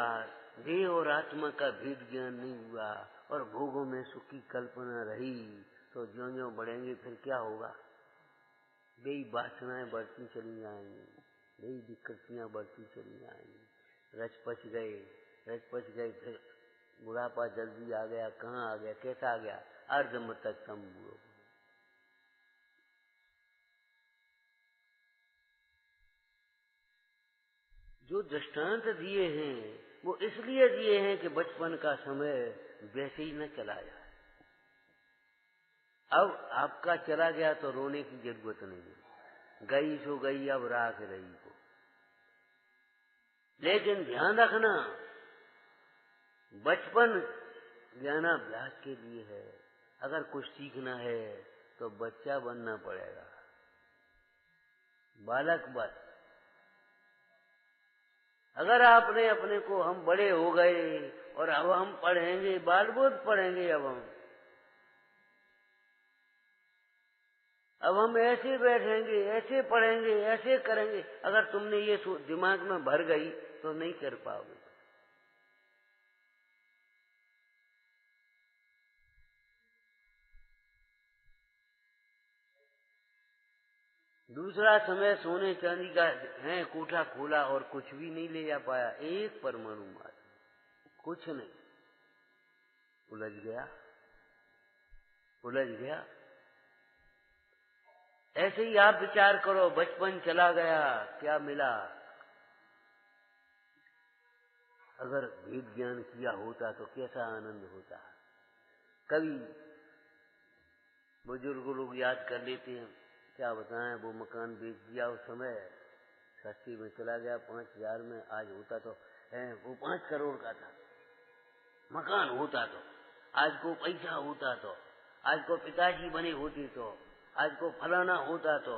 Speaker 1: देह और आत्मा का भेद ज्ञान नहीं हुआ और भोगों में सुख की कल्पना रही, तो ज्यों-ज्यों बढ़ेंगे फिर क्या होगा? वही वासनाएं बढ़ती चली जाएंगी, वही विकृतियां बढ़ती चली जाएंगी, रच पच गए, फिर बुढ़ापा जल्दी आ गया, कहाँ आ गया, कैसा आ गया, अर्धमृतक संबूढ़। जो दृष्टांत दिए हैं वो इसलिए दिए हैं कि बचपन का समय वैसे ही न चला जाए। अब आपका चला गया तो रोने की जरूरत नहीं है, गई सो गई, अब राख रही को। लेकिन ध्यान रखना, बचपन ज्ञानाभ्यास के लिए है। अगर कुछ सीखना है तो बच्चा बनना पड़ेगा, बालक बस। अगर आपने अपने को हम बड़े हो गए और अब हम पढ़ेंगे, बालबोध पढ़ेंगे, अब हम ऐसे बैठेंगे, ऐसे पढ़ेंगे, ऐसे करेंगे, अगर तुमने ये दिमाग में भर गई तो नहीं कर पाओगे। दूसरा समय सोने चांदी का है, कोठा खोला और कुछ भी नहीं ले जा पाया, एक परमाणु मात्र, कुछ नहीं, उलझ गया। ऐसे ही आप विचार करो, बचपन चला गया, क्या मिला? अगर वेद ज्ञान किया होता तो कैसा आनंद होता। कभी बुजुर्ग लोग याद कर लेते हैं, क्या बताएं, वो मकान बेच दिया उस समय, सस्ती में चला गया 5,000 में। आज होता तो वो 5 करोड़ का था, मकान होता तो, आज को पैसा होता तो, आज को पिताजी बने होते तो, आज को फलाना होता तो।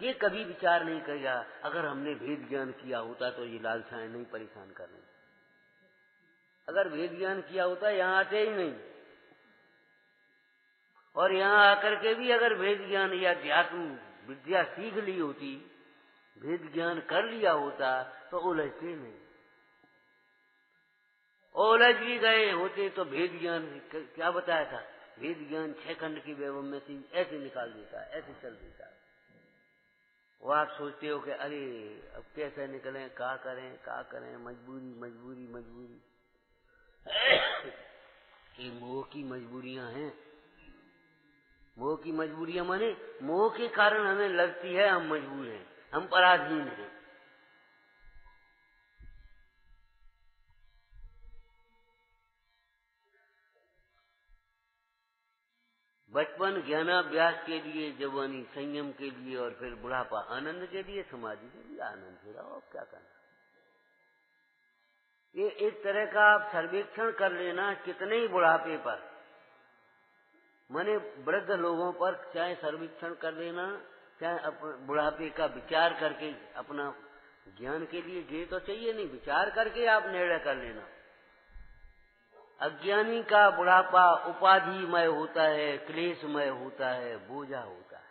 Speaker 1: ये कभी विचार नहीं करेगा, अगर हमने वेद ज्ञान किया होता तो ये लालसाएं नहीं परेशान करने। अगर वेद ज्ञान किया होता यहाँ आते ही नहीं, और यहाँ आकर के भी अगर वेद ज्ञान या अध्यात्म विद्या सीख ली होती, वेद ज्ञान कर लिया होता तो उलझते नहीं। उलझ भी गए होते तो वेद ज्ञान क्या बताया था, वेद ज्ञान 6 खंड की वैभव में से ऐसे निकाल देता, ऐसे चल देता। वो आप सोचते हो कि अरे अब कैसे निकलें, क्या करें, मजबूरी। ये मोह की मजबूरियां हैं। मोह की मजबूरियां माने मोह के कारण हमें लगती है हम मजबूर हैं, हम पराधीन हैं। बचपन ज्ञानाभ्यास के लिए, जवानी संयम के लिए, और फिर बुढ़ापा आनंद के लिए, समाधि के लिए। आनंद से रहो, क्या करना। ये एक तरह का आप सर्वेक्षण कर लेना, कितने ही बुढ़ापे पर, माने वृद्ध लोगों पर, चाहे सर्वेक्षण कर लेना, चाहे अपने बुढ़ापे का विचार करके, अपना ज्ञान के लिए ये तो चाहिए नहीं, विचार करके आप निर्णय कर लेना। अज्ञानी का बुढ़ापा उपाधिमय होता है, क्लेशमय होता है, बोझा होता है।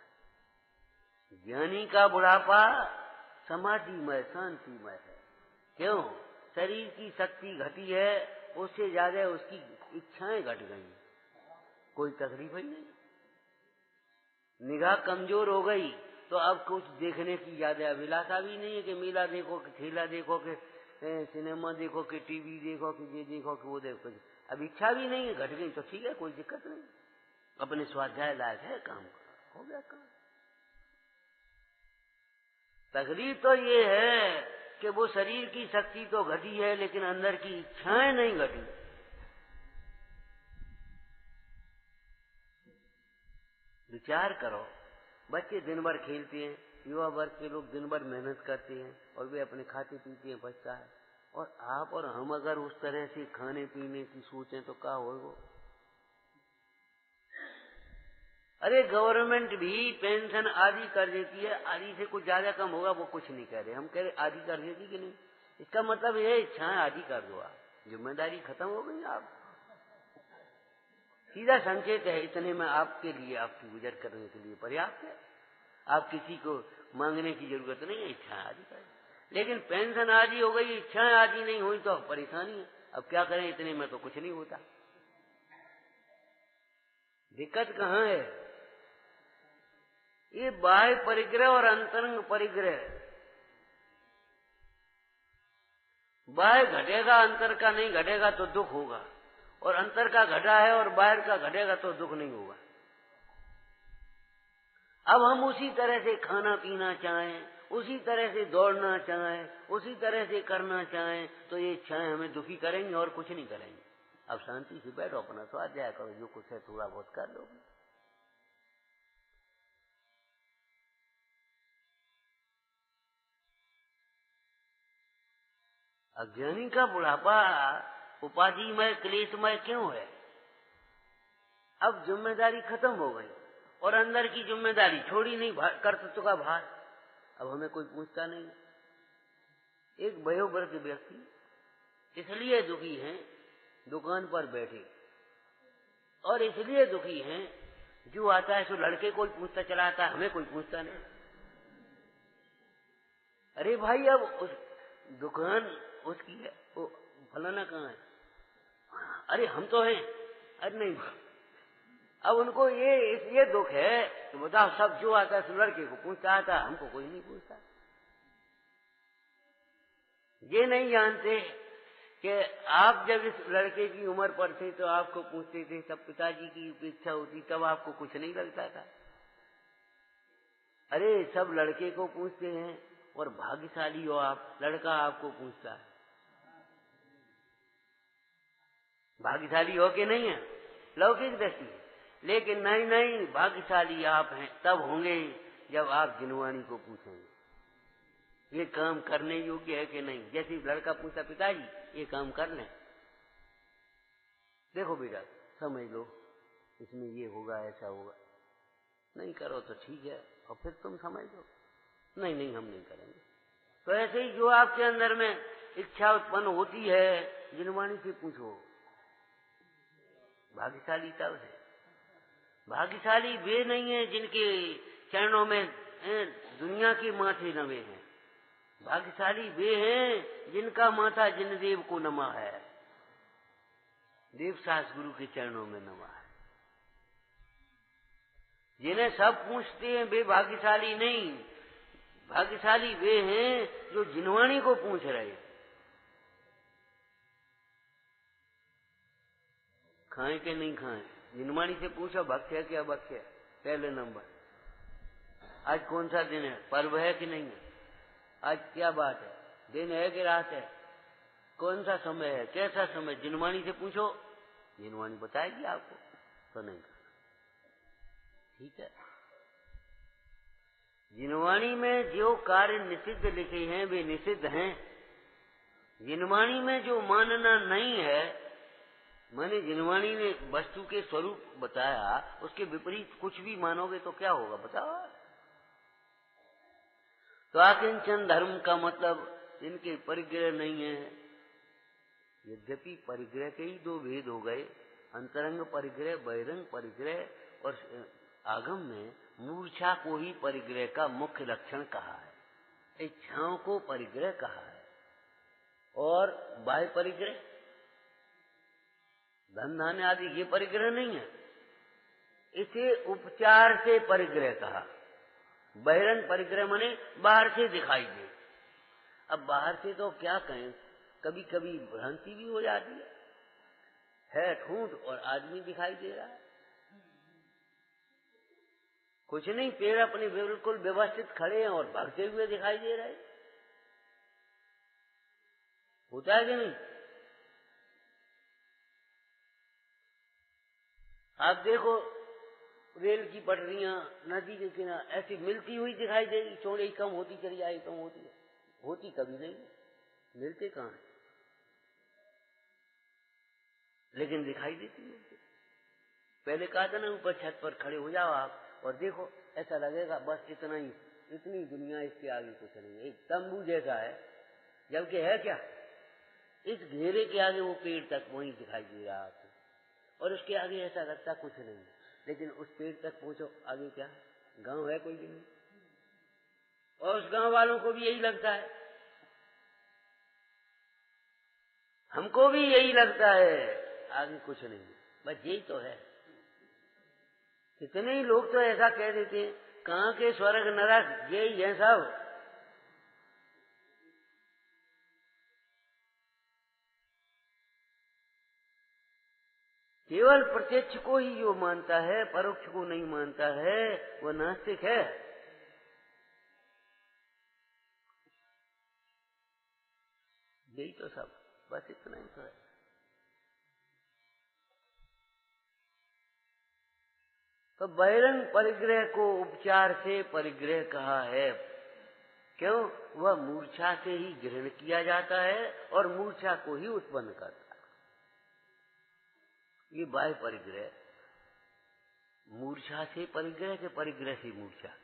Speaker 1: ज्ञानी का बुढ़ापा समाधिमय, शांतिमय है। क्यों? शरीर की शक्ति घटी है, उससे ज्यादा उसकी इच्छाएं घट गई, कोई तकलीफ ही नहीं। निगाह कमजोर हो गई तो अब कुछ देखने की ज्यादा अभिलाषा भी नहीं है कि मेला देखो, कि ठेला देखो, कि सिनेमा देखो, कि टीवी देखो, कि ये देखो, कि वो देखो। अब इच्छा भी नहीं है, घट गई तो ठीक है, कोई दिक्कत नहीं। अपने स्वाध्याय लायक है, काम हो गया काम। तकलीफ तो ये है कि वो शरीर की शक्ति तो घटी है, लेकिन अंदर की इच्छाएं नहीं घटी। विचार करो, बच्चे दिन भर खेलते हैं, युवा वर्ग के लोग दिन भर मेहनत करते हैं, और वे अपने खाते पीते हैं, बचता है। और आप और हम अगर उस तरह से खाने पीने की सोचें तो क्या होगा? अरे गवर्नमेंट भी पेंशन आदि कर देती है, आदि से कुछ ज्यादा कम होगा, वो कुछ नहीं कह रहे, हम कह रहे आदि कर देती कि नहीं। इसका मतलब ये इच्छाएं आदि कर दो, आप जिम्मेदारी खत्म हो गई। आप सीधा संकेत है, इतने में आपके लिए, आपकी गुजर करने के लिए पर्याप्त है। आप किसी को मांगने की जरूरत नहीं है, इच्छाएं आदि कर। लेकिन पेंशन आदि हो गई, इच्छाएं आदि नहीं हुई तो परेशानी है। अब क्या करें, इतने में तो कुछ नहीं होता। दिक्कत कहाँ है? ये बाह्य परिग्रह और अंतरंग परिग्रह, बाहर घटेगा, अंतर का नहीं घटेगा तो दुख होगा, और अंतर का घटा है और बाहर का घटेगा तो दुख नहीं होगा। अब हम उसी तरह से खाना पीना चाहें, उसी तरह से दौड़ना चाहें, उसी तरह से करना चाहें, तो ये इच्छाएं हमें दुखी करेंगे और कुछ नहीं करेंगे। अब शांति से बैठो, अपना स्वाध्याय करो, जो कुछ है थोड़ा बहुत कर लो। अज्ञानी का बुढ़ापा उपाधिमय क्लेशमय क्यों है? अब जिम्मेदारी खत्म हो गई और अंदर की जिम्मेदारी छोड़ी नहीं, कर्तृत्व का भार। अब हमें कोई पूछता नहीं। एक वयोवृद्ध व्यक्ति इसलिए दुखी हैं, दुकान पर बैठे, और इसलिए दुखी हैं, जो आता है सो लड़के को पूछता चला आता है, हमें कोई पूछता नहीं। अरे भाई, अब उस दुकान उसकी है, वो फलाना कहाँ है? अरे हम तो हैं। अरे नहीं, अब उनको ये दुख है कि बताओ, सब जो आता है लड़के को पूछता आता, हमको कोई नहीं पूछता। ये नहीं जानते कि आप जब इस लड़के की उम्र पर थे तो आपको पूछते थे, तब पिताजी की इच्छा होती, तब आपको कुछ नहीं लगता था। अरे सब लड़के को पूछते हैं, और भाग्यशाली हो आप, लड़का आपको पूछता है। भाग्यशाली हो कि नहीं है लौकिक दृष्टि, लेकिन नहीं, भाग्यशाली आप हैं तब होंगे जब आप जिनवाणी को पूछेंगे ये काम करने योग्य है कि नहीं। जैसे लड़का पूछता, पिताजी ये काम कर लें, देखो बेटा समझ लो, इसमें ये होगा, ऐसा होगा, नहीं करो तो ठीक है, और फिर तुम समझ लो, नहीं हम नहीं करेंगे। तो ऐसे ही जो आपके अंदर में इच्छा उत्पन्न होती है, जिनवाणी से पूछो। भाग्यशाली तब है, भाग्यशाली वे नहीं है जिनके चरणों में दुनिया के माथे नवे हैं। भाग्यशाली वे हैं जिनका माथा जिनदेव को नमा है, देवसास गुरु के चरणों में नमा है। जिन्हें सब पूछते हैं वे भाग्यशाली नहीं, भाग्यशाली वे हैं जो जिनवाणी को पूछ रहे हैं। खाएं कि नहीं खाएं, जिनवाणी से पूछो भक्त है कि अभक्त है। पहले नंबर, आज कौन सा दिन है, पर्व है कि नहीं है, आज क्या बात है, दिन है कि रात है, कौन सा समय है, कैसा समय, जिनवाणी से पूछो, जिनवाणी बताएगी आपको, तो नहीं करना। ठीक है, जिनवाणी में जो कार्य निषिद्ध लिखे हैं वे निषिद्ध हैं। जिनवाणी में जो मानना नहीं है, माने जिनवाणी ने वस्तु के स्वरूप बताया, उसके विपरीत कुछ भी मानोगे तो क्या होगा बताओ। तो आकिंचन धर्म का मतलब इनके परिग्रह नहीं है। यद्यपि परिग्रह के ही दो भेद हो गए, अंतरंग परिग्रह, बहिरंग परिग्रह, और आगम में मूर्छा को ही परिग्रह का मुख्य लक्षण कहा है, इच्छाओं को परिग्रह कहा है। और बाह्य परिग्रह, धन धान्य आदि ये परिग्रह नहीं है, इसे उपचार से परिग्रह कहा। बहिरंग परिग्रह माने बाहर से दिखाई दे। अब बाहर से तो क्या कहें, कभी कभी भ्रांति भी हो जाती है ठूंठ और आदमी दिखाई दे रहा है, कुछ नहीं, पैर अपने बिल्कुल व्यवस्थित खड़े हैं और भागते हुए दिखाई दे रहे। होता है कि नहीं? आप देखो रेल की पटरियां नदी के किनारे ऐसी मिलती हुई दिखाई देगी, चौड़ाई कम होती चली जाएगी, कम होती कभी नहीं, मिलते कहां है, लेकिन दिखाई देती है। पहले कहा था ना, ऊपर छत पर खड़े हो जाओ आप और देखो, ऐसा लगेगा बस इतना ही, इतनी दुनिया, इसके आगे कुछ नहीं, एक तंबू जैसा है, जबकि है क्या, इस घेरे के आगे वो पेड़ तक वहीं दिखाई दे रहा आपको, और उसके आगे ऐसा लगता कुछ नहीं, लेकिन उस पेड़ तक पहुंचो, आगे क्या, गांव है कोई भी नहीं, और उस गांव वालों को भी यही लगता है, हमको भी यही लगता है, आगे कुछ नहीं, बस यही तो है। कितने ही लोग तो ऐसा कह देते हैं, कहां के स्वर्ग नरक यही है सब। केवल प्रत्यक्ष को ही जो मानता है, परोक्ष को नहीं मानता है, वो नास्तिक है। यही तो सब, बस इतना ही तो है। तो बहिरंग परिग्रह को उपचार से परिग्रह कहा है। क्यों? वह मूर्छा से ही ग्रहण किया जाता है और मूर्छा को ही उत्पन्न करता है। ये बाह्य परिग्रह, मूर्छा से परिग्रह के परिग्रह से मूर्छा।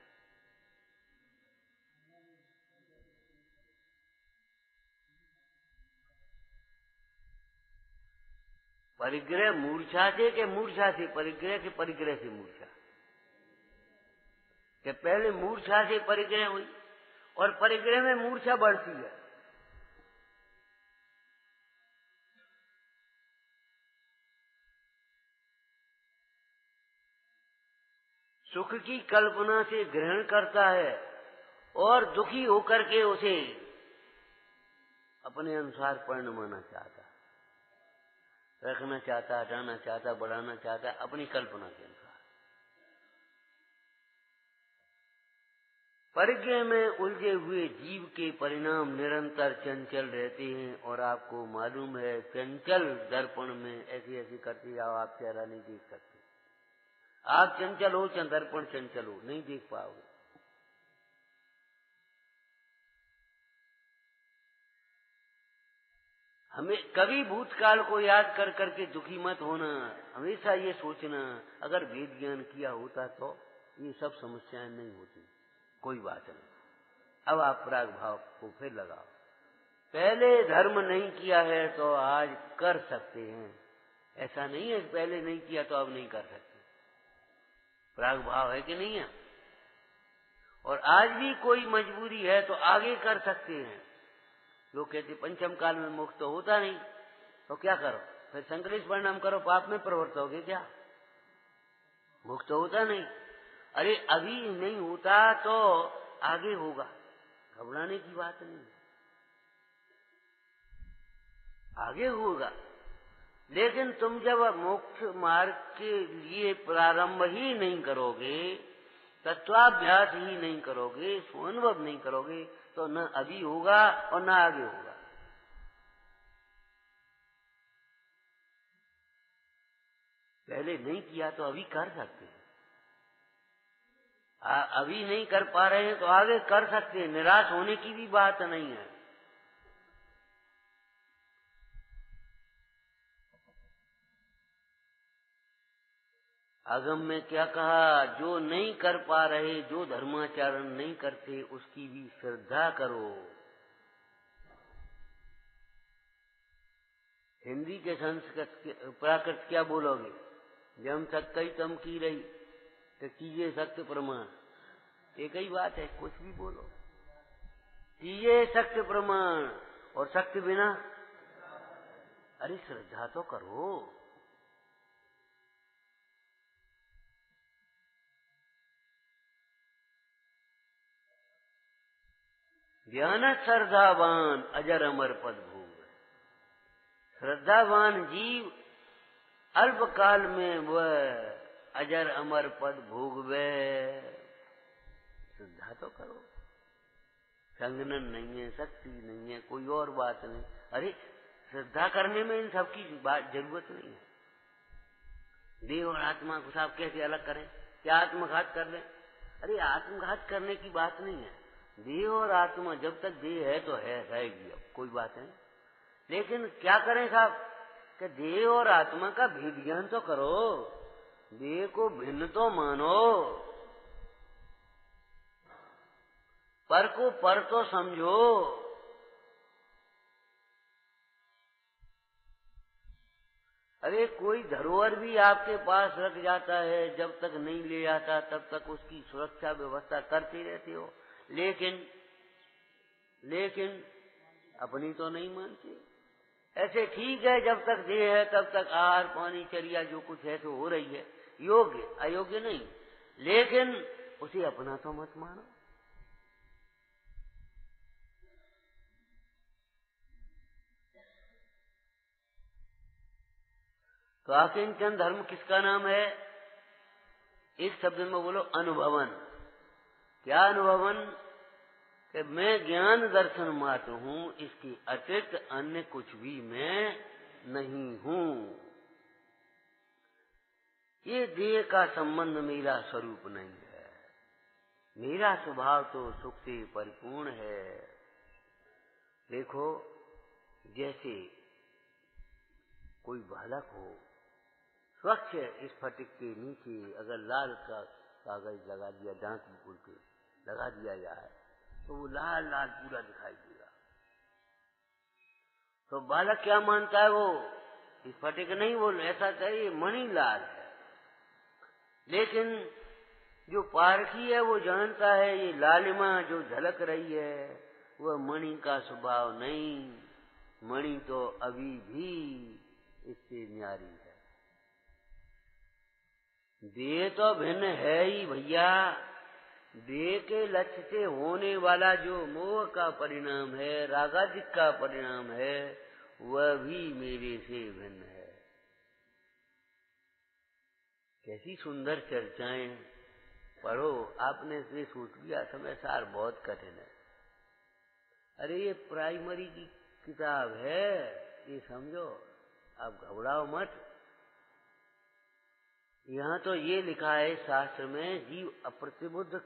Speaker 1: परिग्रह मूर्छा से के मूर्छा से परिग्रह के परिग्रह से मूर्छा, कि पहले मूर्छा से परिग्रह हुई और परिग्रह में मूर्छा बढ़ती है। सुख की कल्पना से ग्रहण करता है और दुखी होकर के उसे अपने अनुसार परिणमाना चाहता, रखना चाहता, हटाना चाहता, बढ़ाना चाहता, अपनी कल्पना के अनुसार। परिग्रह में उलझे हुए जीव के परिणाम निरंतर चंचल रहते हैं और आपको मालूम है, चंचल दर्पण में ऐसी ऐसी करती जाओ, आप चेहरा नहीं देख सकते। आप चंचल हो, दर्पण चंचल हो, नहीं देख पाओगे। हमें कभी भूतकाल को याद कर करके दुखी मत होना। हमेशा ये सोचना, अगर वेद ज्ञान किया होता तो ये सब समस्याएं नहीं होती। कोई बात नहीं। अब आप प्राग भाव को फिर लगाओ। पहले धर्म नहीं किया है तो आज कर सकते हैं। ऐसा नहीं है पहले नहीं किया तो अब नहीं कर सकते। प्राग भाव है कि नहीं है? और आज भी कोई मजबूरी है तो आगे कर सकते हैं। लोग कहते पंचम काल में मुक्त तो होता नहीं, तो क्या करो? फिर संकलेश परिणाम करो, पाप में प्रवृत्त होगे क्या? मुक्त तो होता नहीं। अरे अभी नहीं होता तो आगे होगा, घबराने की बात नहीं है, आगे होगा। लेकिन तुम जब मोक्ष मार्ग के लिए प्रारंभ ही नहीं करोगे, तत्वाभ्यास ही नहीं करोगे, स्वानुभव नहीं करोगे, तो न अभी होगा और न आगे होगा। पहले नहीं किया तो अभी कर सकते हैं। अभी नहीं कर पा रहे हैं तो आगे कर सकते हैं। निराश होने की भी बात नहीं है। आगम में क्या कहा? जो नहीं कर पा रहे, जो धर्माचरण नहीं करते, उसकी भी श्रद्धा करो। हिंदी के संस्कृत प्राकृत क्या बोलोगे? जम सक्कई तम की रही तो कीजिए सत्य प्रमाण। एक ही बात है, कुछ भी बोलो, कीजिए सत्य प्रमाण। और सत्य बिना, अरे श्रद्धा तो करो। ज्ञान श्रद्धावान अजर अमर पद भोग। श्रद्धावान जीव अल्पकाल में वह अजर अमर पद भोगवे। श्रद्धा तो करो। संगनन नहीं है, शक्ति नहीं है, कोई और बात नहीं। अरे श्रद्धा करने में इन सबकी बात जरूरत नहीं है। देह और आत्मा को साफ कैसे अलग करें? क्या आत्मघात कर लें? अरे आत्मघात करने की बात नहीं है। देह और आत्मा जब तक देह है तो है, रहेगी, अब कोई बात नहीं। लेकिन क्या करें साहब कि देह और आत्मा का भेद ज्ञान तो करो। देह को भिन्न तो मानो, पर को पर तो समझो। अरे कोई धरोहर भी आपके पास रख जाता है, जब तक नहीं ले जाता तब तक उसकी सुरक्षा व्यवस्था करते रहते हो, लेकिन अपनी तो नहीं मानते। ऐसे ठीक है, जब तक देह है तब तक आहार पानी चर्या जो कुछ है तो हो रही है, योग्य अयोग्य नहीं, लेकिन उसे अपना तो मत मानो। तो तो आकिंचन धर्म किसका नाम है? इस शब्द में बोलो अनुभवन। क्या अनुभवन? कि मैं ज्ञान दर्शन मात्र हूं, इसके अतिरिक्त अन्य कुछ भी मैं नहीं हूं। ये देह का संबंध मेरा स्वरूप नहीं है। मेरा स्वभाव तो सुख से परिपूर्ण है। देखो, जैसे कोई बालक हो, स्वच्छ स्फटिक के नीचे अगर लाल का कागज लगा दिया, दांत पुर के लगा दिया जाए, तो वो लाल लाल पूरा दिखाई देगा। तो बालक क्या मानता है? वो स्फटिक नहीं, वो ऐसा चाहिए मणि लाल है। लेकिन जो पारखी है वो जानता है ये लालिमा जो झलक रही है वह मणि का स्वभाव नहीं, मणि तो अभी भी इससे न्यारी है। देह तो भिन्न है ही भैया। देह के लक्ष्य से होने वाला जो मोह का परिणाम है, रागादिक का परिणाम है, वह भी मेरे से भिन्न है। कैसी सुंदर चर्चाएं पढ़ो। आपने ये सोच लिया समय सार बहुत कठिन है। अरे ये प्राइमरी की किताब है, ये समझो, आप घबराओ मत। यहाँ तो ये लिखा है शास्त्र में, जीव अप्रतिबुद्ध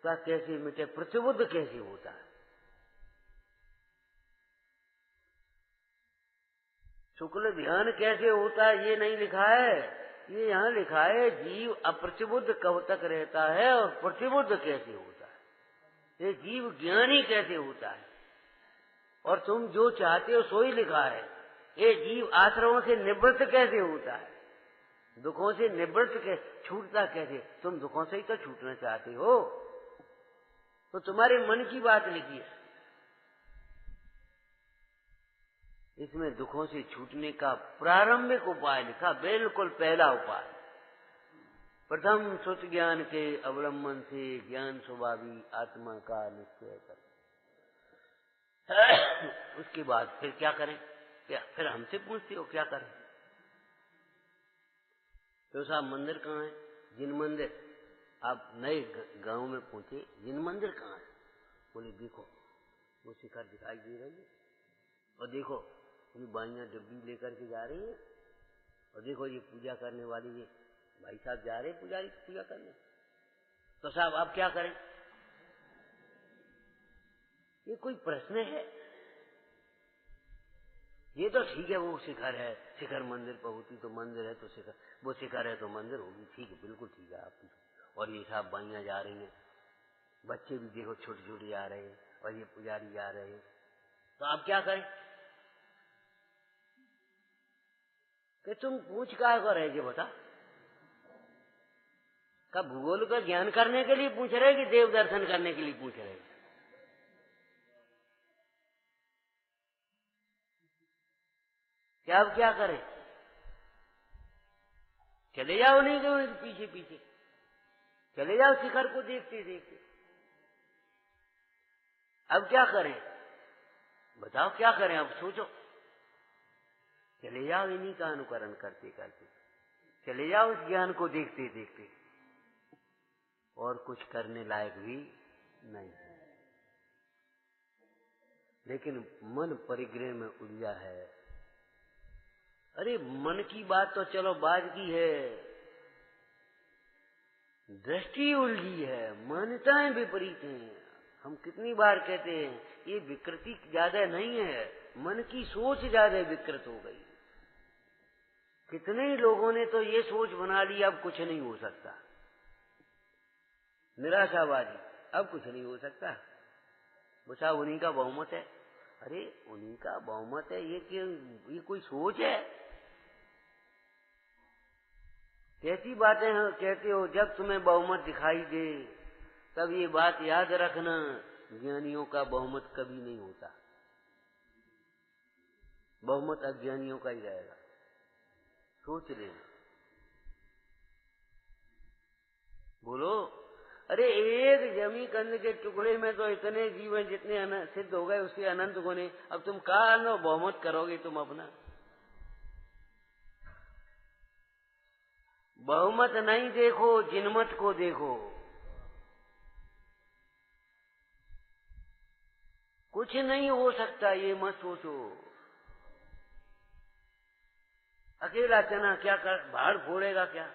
Speaker 1: का कैसे मिटे, प्रतिबुद्ध कैसे होता है। शुक्ल ध्यान कैसे होता है ये नहीं लिखा है। ये यहाँ लिखा है जीव अप्रतिबुद्ध कब तक रहता है और प्रतिबुद्ध कैसे होता है। ये जीव ज्ञानी कैसे होता है, और तुम जो चाहते हो सो ही लिखा है। ये जीव आश्रमों से निवृत्त कैसे होता है, दुखों से निवृत्त छूटता कैसे। तुम दुखों से ही तो छूटना चाहते हो, तो तुम्हारे मन की बात लिखी है। इसमें दुखों से छूटने का प्रारंभिक उपाय लिखा, बिल्कुल पहला उपाय। प्रथम सुत ज्ञान के अवलंबन से ज्ञान स्वभावी आत्मा का निश्चय कर। उसके बाद फिर क्या करें? क्या फिर हमसे पूछते हो क्या करें? तो साहब मंदिर कहाँ है? जिन मंदिर, आप नए गांव में पहुंचे, जिन मंदिर कहाँ है? बोले देखो वो शिखर दिखाई दे रही है, और देखो ये बाइयां डब्बी लेकर के जा रही है, और देखो ये पूजा करने वाली ये भाई साहब जा रहे पुजारी पूजा करने। तो साहब आप क्या करें? ये कोई प्रश्न है? ये तो ठीक है, वो शिखर है, शिखर मंदिर पहुंची तो मंदिर है तो शिखर, वो शिखर है तो मंदिर होगी, ठीक है, बिल्कुल ठीक है आपकी। और ये साहब बाइयां जा रही हैं, बच्चे भी देखो छोटे छोटे जा रहे हैं, और ये पुजारी जा रहे हैं, तो आप क्या करें? कि तुम पूछ क्या कर रहे थे बता? कब भूगोल का ज्ञान करने के लिए पूछ रहे कि देव दर्शन करने के लिए पूछ रहे? क्या अब क्या करें? चले जाओ, नहीं गए पीछे पीछे चले जाओ शिखर को देखते देखते। अब क्या करें बताओ? क्या करें अब सोचो। चले जाओ इन्हीं का अनुकरण करते करते, चले जाओ इस ज्ञान को देखते देखते, और कुछ करने लायक भी नहीं है। लेकिन मन परिग्रह में उलझा है। अरे मन की बात तो चलो बाज की है, दृष्टि उलझी है, मान्यताएं विपरीत हैं। हम कितनी बार कहते हैं ये विकृति ज्यादा नहीं है, मन की सोच ज्यादा विकृत हो गई। कितने ही लोगों ने तो ये सोच बना ली अब कुछ नहीं हो सकता, निराशावादी, अब कुछ नहीं हो सकता, वो साहब उन्हीं का बहुमत है। अरे उन्हीं का बहुमत है, ये कोई सोच है? कैसी बातें कहते हो? जब तुम्हें बहुमत दिखाई दे तब ये बात याद रखना, ज्ञानियों का बहुमत कभी नहीं होता, बहुमत अज्ञानियों का ही रहेगा। सोच लेना। बोलो। अरे एक जमी कंद के टुकड़े में तो इतने जीवन जितने सिद्ध हो गए उसके अनंत गुणे, अब तुम कहाँ बहुमत करोगे तुम अपना? बहुमत नहीं देखो, जिनमत को देखो। कुछ नहीं हो सकता ये मत सोचो। अकेला चना क्या कर भाड़ फोड़ेगा क्या?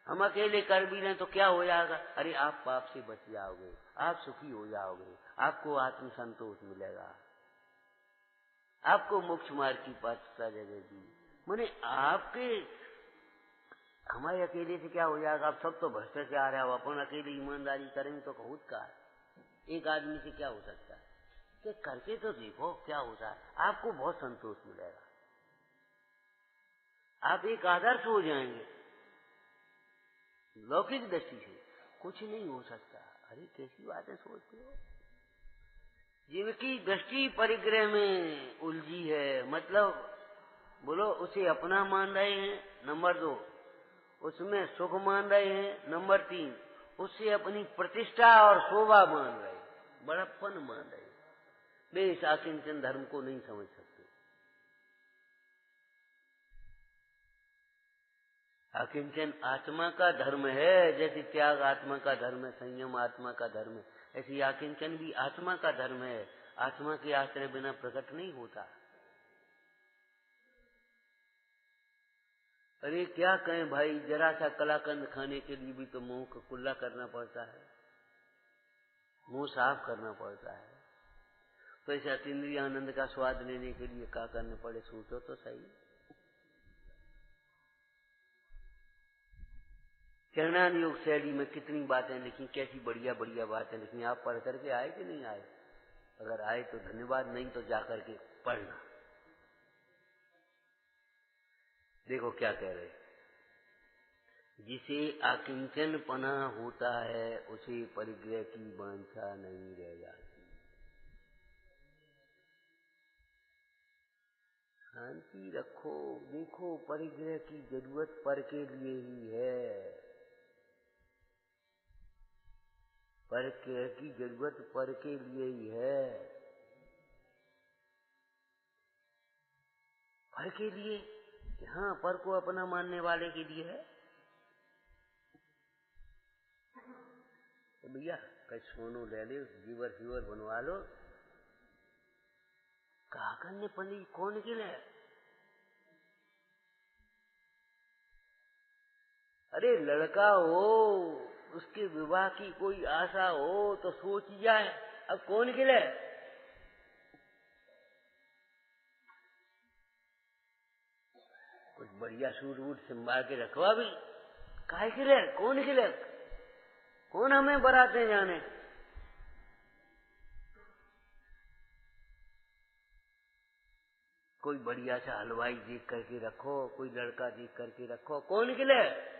Speaker 1: हम अकेले कर भी लें तो क्या हो जाएगा? अरे आप पाप से बच जाओगे, आप सुखी हो जाओगे, आपको आत्म संतोष मिलेगा, आपको मोक्ष मार्ग की पात्रता जगेगी। माने आपके हमारे अकेले से क्या हो जाएगा? आप सब तो भ्रष्टाचार है, अब अपन अकेले ईमानदारी करेंगे तो बहुत का एक आदमी से क्या हो सकता है? कि करके तो देखो क्या होता है, आपको बहुत संतोष मिलेगा, आप एक आदर्श हो जाएंगे। लौकिक दृष्टि से कुछ नहीं हो सकता। अरे कैसी बातें सोचते हो? जिनकी दृष्टि परिग्रह में उलझी है, मतलब बोलो उसे अपना मान रहे हैं, नंबर 2 उसमें सुख मान रहे हैं, नंबर 3 उससे अपनी प्रतिष्ठा और शोभा मान रहे, बड़प्पन मान रहे, वे इस आकिंचन धर्म को नहीं समझ सकते। आकिंचन आत्मा का धर्म है, जैसे त्याग आत्मा का धर्म है, संयम आत्मा का धर्म है, ऐसी आकिंचन भी आत्मा का धर्म है। आत्मा के आश्रय बिना प्रकट नहीं होता। अरे क्या कहें भाई, जरा सा कलाकंद खाने के लिए भी तो मुंह को कुल्ला करना पड़ता है, मुंह साफ करना पड़ता है। तो ऐसे अतीन्द्रिय आनंद का स्वाद लेने के लिए क्या करना पड़े, सोचो तो सही। चरणान योग शैली में कितनी बातें लिखी, कैसी बढ़िया बढ़िया बातें लिखी। आप पढ़ करके आए कि नहीं आए? अगर आए तो धन्यवाद, नहीं तो जाकर के पढ़ना। देखो क्या कह रहे, जिसे आकिंचन पना होता है उसे परिग्रह की वांछा नहीं रह जाती। शांति रखो। देखो परिग्रह की जरूरत पर के लिए ही है, पर की जरूरत पर के लिए ही है। पर के लिए, हाँ, पर को अपना मानने वाले के लिए है। तो भैया कहीं सोनो ले ले, जीवर जीवर बनवा लो, कहा करने पड़ी कौन के लिए? अरे लड़का हो, उसके विवाह की कोई आशा हो तो सोच जाए, अब कौन के लिए? कुछ बढ़िया सूट वूट सिंबा के रखवा भी, काहे के लिए? कौन के लिए? कौन हमें बराते जाने? कोई बढ़िया सा हलवाई देख करके रखो, कोई लड़का देख करके रखो, कौन के लिए?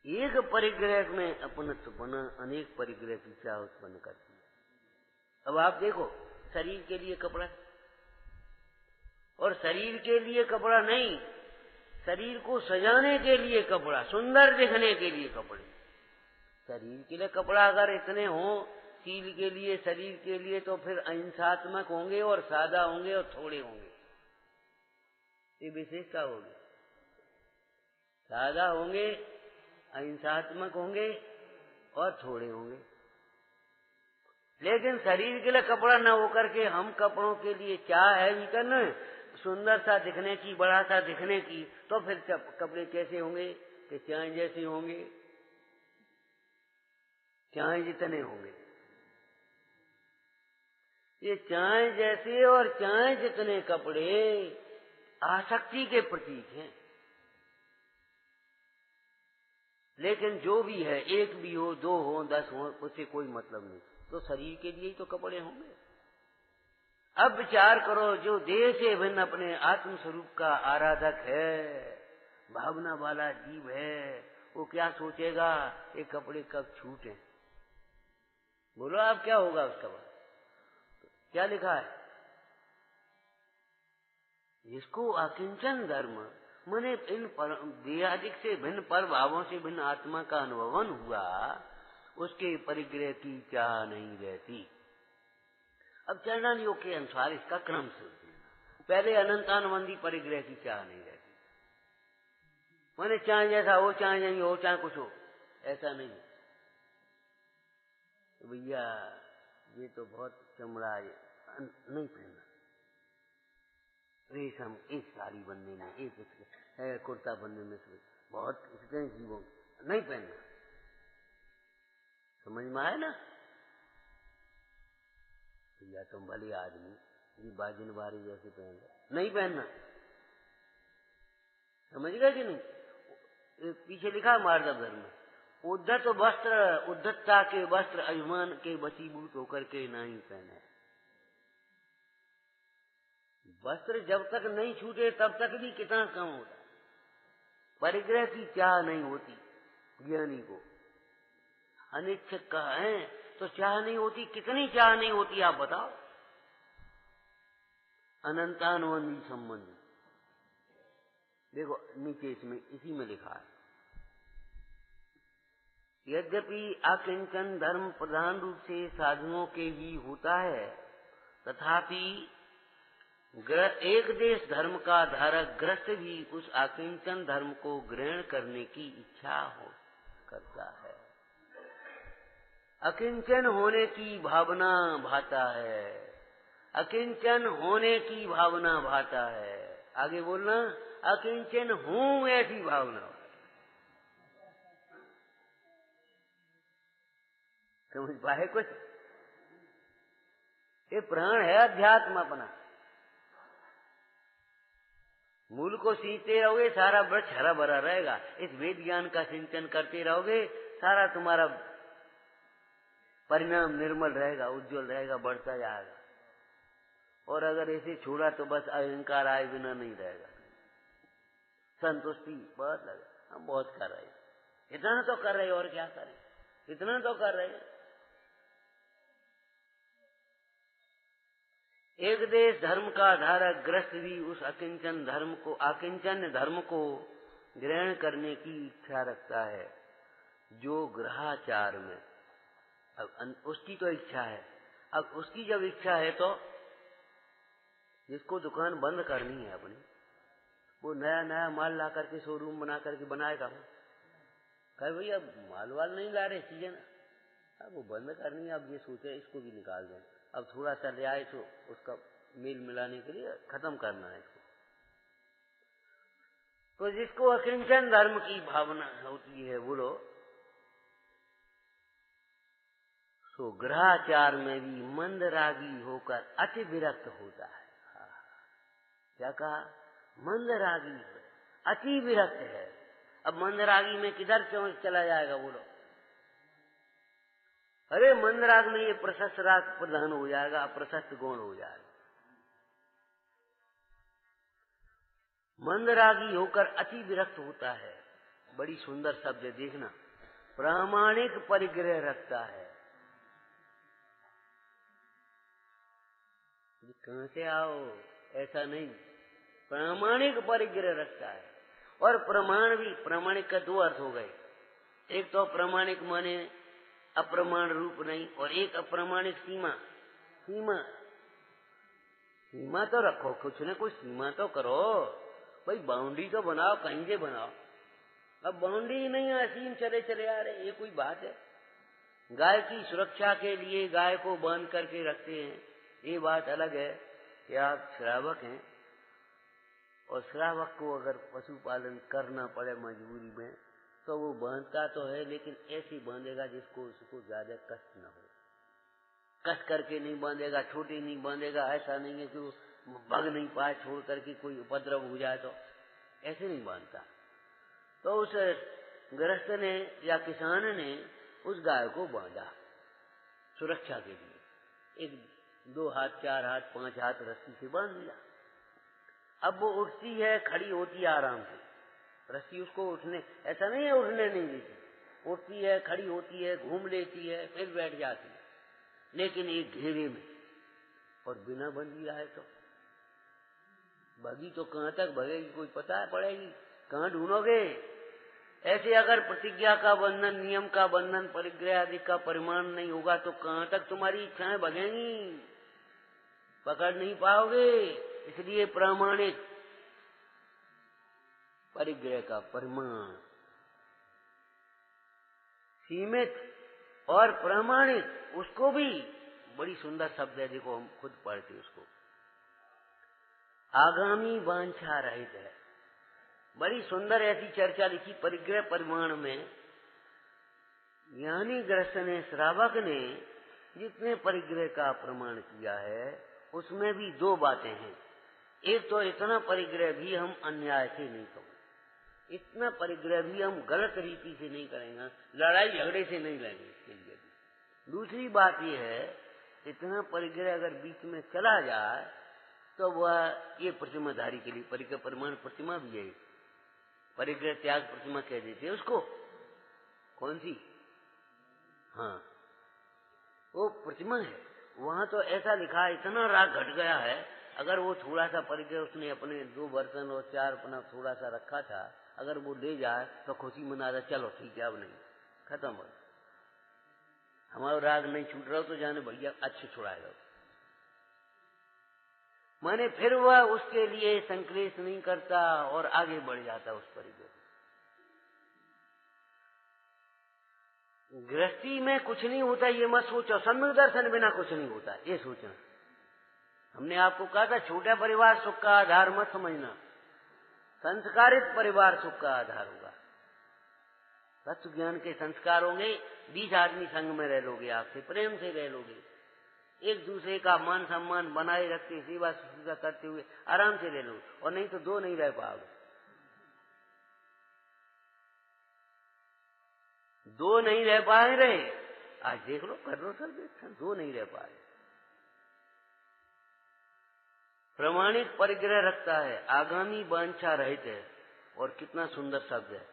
Speaker 1: एक परिग्रह में अपनत्व बना अनेक परिग्रह की चाह उत्पन्न करती है। अब आप देखो, शरीर के लिए कपड़ा, और शरीर के लिए कपड़ा नहीं, शरीर को सजाने के लिए कपड़ा, सुंदर दिखने के लिए कपड़े। शरीर के लिए कपड़ा अगर इतने हो, सील के लिए, शरीर के लिए, तो फिर अहिंसात्मक होंगे और सादा होंगे और थोड़े होंगे। ये विशेषता होगी, सादा होंगे, अहिंसात्मक होंगे और थोड़े होंगे। लेकिन शरीर के लिए कपड़ा न होकर के हम कपड़ों के लिए चाह है भी करना, सुंदर सा दिखने की, बड़ा सा दिखने की, तो फिर कपड़े कैसे होंगे? कि चाय जैसे होंगे, चाय जितने होंगे। ये चाय जैसे और चाय जितने कपड़े आसक्ति के प्रतीक हैं। लेकिन जो भी है, एक भी हो, 2 हो, 10 हो, उससे कोई मतलब नहीं, तो शरीर के लिए ही तो कपड़े होंगे। अब विचार करो, जो देह से भिन्न अपने आत्म स्वरूप का आराधक है, भावना वाला जीव है, वो क्या सोचेगा? ये कपड़े कब छूटे? बोलो आप, क्या होगा उसका बाद? क्या लिखा है? जिसको अकिंचन धर्म माने इन देहादिक से भिन्न पर भावों से भिन्न आत्मा का अनुभवन हुआ, उसके परिग्रह की चाह नहीं रहती। अब चरणान योग के अनुसार इसका क्रम से पहले अनंतानुबंधी परिग्रह की चाह नहीं रहती, माने चाहे जैसा हो, चाहे नहीं हो, चाहे कुछ हो, ऐसा नहीं है। तो भैया ये तो बहुत चमड़ा नहीं पहनना, रेशम एक साड़ी बनने में, एक कुर्ता बनने में से बहुत इतने जीवों नहीं पहनना। समझ में आए ना? भैया तुम भले आदमी ये बाजिन बारी जैसे पहन नहीं पहनना, समझ गए कि नहीं? पीछे लिखा मार्दव धर्म में, उद्धत वस्त्र, उद्धतता के वस्त्र अभिमान के वशीभूत होकर के नहीं पहने। वस्त्र जब तक नहीं छूटे तब तक भी कितना कम होता। परिग्रह की चाह नहीं होती ज्ञानी को, अनिच्छक का है तो चाह नहीं होती। कितनी चाह नहीं होती आप बताओ? अनंतानुबंधी संबंधी। देखो नीचे इसमें इसी में लिखा है, यद्यपि अकिंचन धर्म प्रधान रूप से साधुओं के भी होता है, तथापि एक देश धर्म का धारक ग्रस्त भी उस अकिंचन धर्म को ग्रहण करने की इच्छा हो करता है। अकिंचन होने की भावना भाता है, अकिंचन होने की भावना भाता है। आगे बोलना, अकिंचन हूं ऐसी भावना। समझ पाए कुछ? ये प्राण है अध्यात्म अपना। मूल को सींचते रहोगे सारा वृक्ष हरा भरा रहेगा। इस वेद ज्ञान का सिंचन करते रहोगे सारा तुम्हारा परिणाम निर्मल रहेगा, उज्जवल रहेगा, बढ़ता जाएगा। और अगर ऐसे छोड़ा तो बस अहंकार आए बिना नहीं रहेगा। संतुष्टि बहुत लगे, हम बहुत कर रहे, इतना तो कर रहे और क्या करें, इतना तो कर रहे। एक देश धर्म का धारक ग्रस्त भी उस अकिंचन धर्म को ग्रहण करने की इच्छा रखता है, जो ग्रहाचार में। अब उसकी तो इच्छा है। अब उसकी जब इच्छा है तो जिसको दुकान बंद करनी है अपनी, वो नया नया माल ला करके शोरूम बना करके बनाएगा। कहे भैया माल वाल नहीं ला रहे सीजन, अब वो बंद करनी है। अब ये सोचे इसको भी निकाल दें, अब थोड़ा सा ले आए तो उसका मेल मिलाने के लिए खत्म करना है इसको। तो जिसको अकिंचन धर्म की भावना होती है बोलो, सो ग्रहाचार में भी मंदरागी होकर अति विरक्त होता है। क्या कहा? मंदरागी अति विरक्त है। अब मंदरागी में किधर चला जाएगा बोलो? अरे मंदराग में ये प्रशस्त राग प्रधान हो जाएगा, प्रशस्त गुण हो जाएगा। मंदरागी होकर अति विरक्त होता है। बड़ी सुंदर शब्द है, देखना। प्रामाणिक परिग्रह रखता है। कहां से आओ, ऐसा नहीं, प्रामाणिक परिग्रह रखता है। और प्रमाण भी, प्रामाणिक का दो अर्थ हो गए। एक तो प्रामाणिक माने अप्रमाण रूप नहीं, और एक अप्रमाणिक सीमा। सीमा तो रखो, कुछ न कुछ सीमा तो करो भाई। बाउंड्री तो बनाओ, कहीं से बनाओ। अब बाउंड्री नहीं है, असीम चले चले आ रहे, ये कोई बात है? गाय की सुरक्षा के लिए गाय को बांध करके रखते हैं, ये बात अलग है कि आप श्रावक हैं और श्रावक को अगर पशुपालन करना पड़े मजबूरी में, तो वो बांधता तो है, लेकिन ऐसी बांधेगा जिसको उसको ज्यादा कष्ट न हो। कष्ट करके नहीं बांधेगा, छोटी नहीं बांधेगा। ऐसा नहीं है कि वो भग नहीं पाए छोड़ करके कोई उपद्रव हो जाए, तो ऐसे नहीं बांधता। तो उस गृहस्थ ने या किसान ने उस गाय को बांधा सुरक्षा के लिए। एक 2 हाथ, 4 हाथ, 5 हाथ रस्सी से बांध दिया। अब वो उठती है, खड़ी होती है आराम से। रस्सी उसको उठने, ऐसा नहीं है उठने नहीं देती, उठती है, खड़ी होती है, घूम लेती है, फिर बैठ जाती है। लेकिन एक घेरे में, और बिना बंधी रहे तो भगी तो कहां तक भगेगी, कोई पता पड़ेगी? कहां ढूंढोगे? ऐसे अगर प्रतिज्ञा का बंधन, नियम का बंधन, परिग्रह आदि का परिमाण नहीं होगा तो कहां तक तुम्हारी इच्छाएं भगेंगी? पकड़ नहीं पाओगे। इसलिए प्रामाणिक परिग्रह का परिमाण सीमित और प्रामाणिक, उसको भी बड़ी सुंदर शब्द है, देखो हम खुद पढ़ते उसको। आगामी वांछा रहित है, बड़ी सुंदर ऐसी चर्चा लिखी परिग्रह परिमाण में। ज्ञानी गृहस्थ ने, श्रावक ने जितने परिग्रह का प्रमाण किया है उसमें भी दो बातें हैं। एक तो इतना परिग्रह भी हम अन्याय से नहीं करेंगे, इतना परिग्रह भी हम गलत रीति से नहीं करेंगे, लड़ाई झगड़े से नहीं लेंगे इसके लिए भी। दूसरी बात यह है, इतना परिग्रह अगर बीच में चला जाए तो वह ये प्रतिमाधारी के लिए परिग्रह परिमाण प्रतिमा भी है। परिग्रह त्याग प्रतिमा कह देते हैं उसको। कौन सी? हाँ, वो प्रतिमा है। वहां तो ऐसा लिखा है, इतना राग घट गया है, अगर वो थोड़ा सा परिग्रह उसने अपने 2 बर्तन और 4 अपना थोड़ा सा रखा था, अगर वो ले जाए तो खुशी मना रहा, चलो ठीक है अब नहीं, खत्म हो, हमारा राग नहीं छूट रहा तो जाने भैया अच्छे छुड़ाएगा। माने फिर वह उसके लिए संक्लेश नहीं करता और आगे बढ़ जाता उस परिग्रह। गृहस्थी में कुछ नहीं होता ये मत सोचो, सम्यक दर्शन बिना कुछ नहीं होता ये सोचना। हमने आपको कहा था छोटा परिवार सुख का आधार मत समझना, संस्कारित परिवार सुख का आधार होगा। तत्व ज्ञान के संस्कार होंगे, 20 आदमी संग में रह लोगे, आपसे प्रेम से रह लोगे, एक दूसरे का मान सम्मान बनाए रखते, सेवा शुश्रूषा करते हुए आराम से रह लो। और नहीं तो 2 नहीं रह पाओगे, 2 नहीं रह पाए रहे। आज देख लो, कर लो सर्वेक्षण, 2 नहीं रह पाए। प्रमाणिक परिग्रह रखता है, आगामी वांछा रहित है। और कितना सुंदर शब्द है,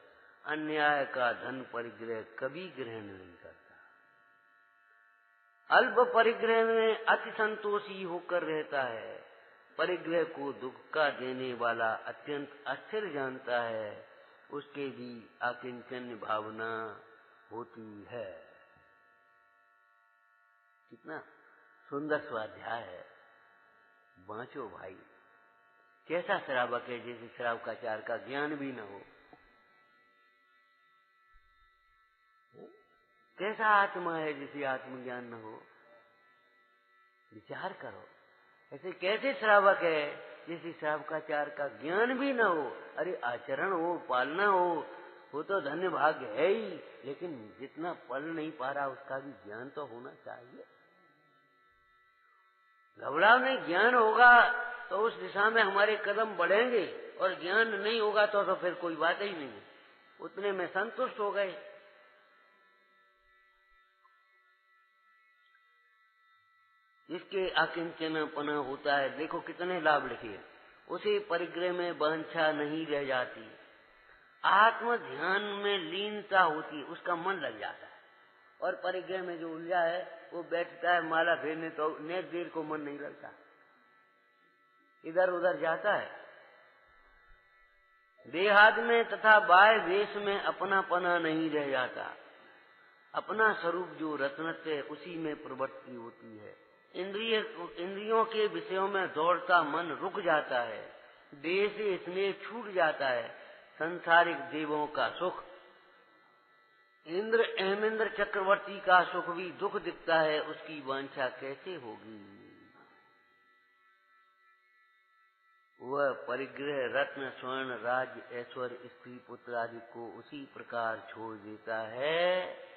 Speaker 1: अन्याय का धन परिग्रह कभी ग्रहण नहीं करता। अल्प परिग्रह में अति संतोषी होकर रहता है, परिग्रह को दुख का देने वाला अत्यंत अस्थिर जानता है, उसके भी आकिंचन भावना होती है। कितना सुंदर स्वाध्याय है, बाँचो भाई। कैसा श्रावक है जैसे श्रावकाचार का ज्ञान भी न हो, कैसा आत्मा है जिसे आत्मज्ञान न हो। विचार करो, ऐसे कैसे श्रावक है जिसे श्रावकाचार का ज्ञान भी न हो। अरे आचरण हो, पालना हो, वो तो धन्य भाग्य है ही, लेकिन जितना पल नहीं पा रहा उसका भी ज्ञान तो होना चाहिए। घबराव नहीं, ज्ञान होगा तो उस दिशा में हमारे कदम बढ़ेंगे, और ज्ञान नहीं होगा तो फिर कोई बात ही नहीं, उतने में संतुष्ट हो गए। जिसके आकिंचनपना होता है, देखो कितने लाभ लिखे, उसे परिग्रह में वांछा नहीं रह जाती, आत्म ध्यान में लीनता होती, उसका मन लग जाता है। और परिग्रह में जो उलझा है वो बैठता है माला फेरने, तो नेक देर को मन नहीं लगता, इधर उधर जाता है। देहाद में तथा बाह्य वेश में अपनापना नहीं रह जाता, अपना स्वरूप जो रत्नत्व है उसी में प्रवृत्ति होती है। इंद्रियों के विषयों में दौड़ता मन रुक जाता है, देह से स्नेह छूट जाता है, संसारिक देवों का सुख, इंद्र अहमेंद्र चक्रवर्ती का सुख भी दुख दिखता है, उसकी वांछा कैसे होगी। वह परिग्रह रत्न स्वर्ण राज्य ऐश्वर्य स्त्री पुत्र आदि को उसी प्रकार छोड़ देता है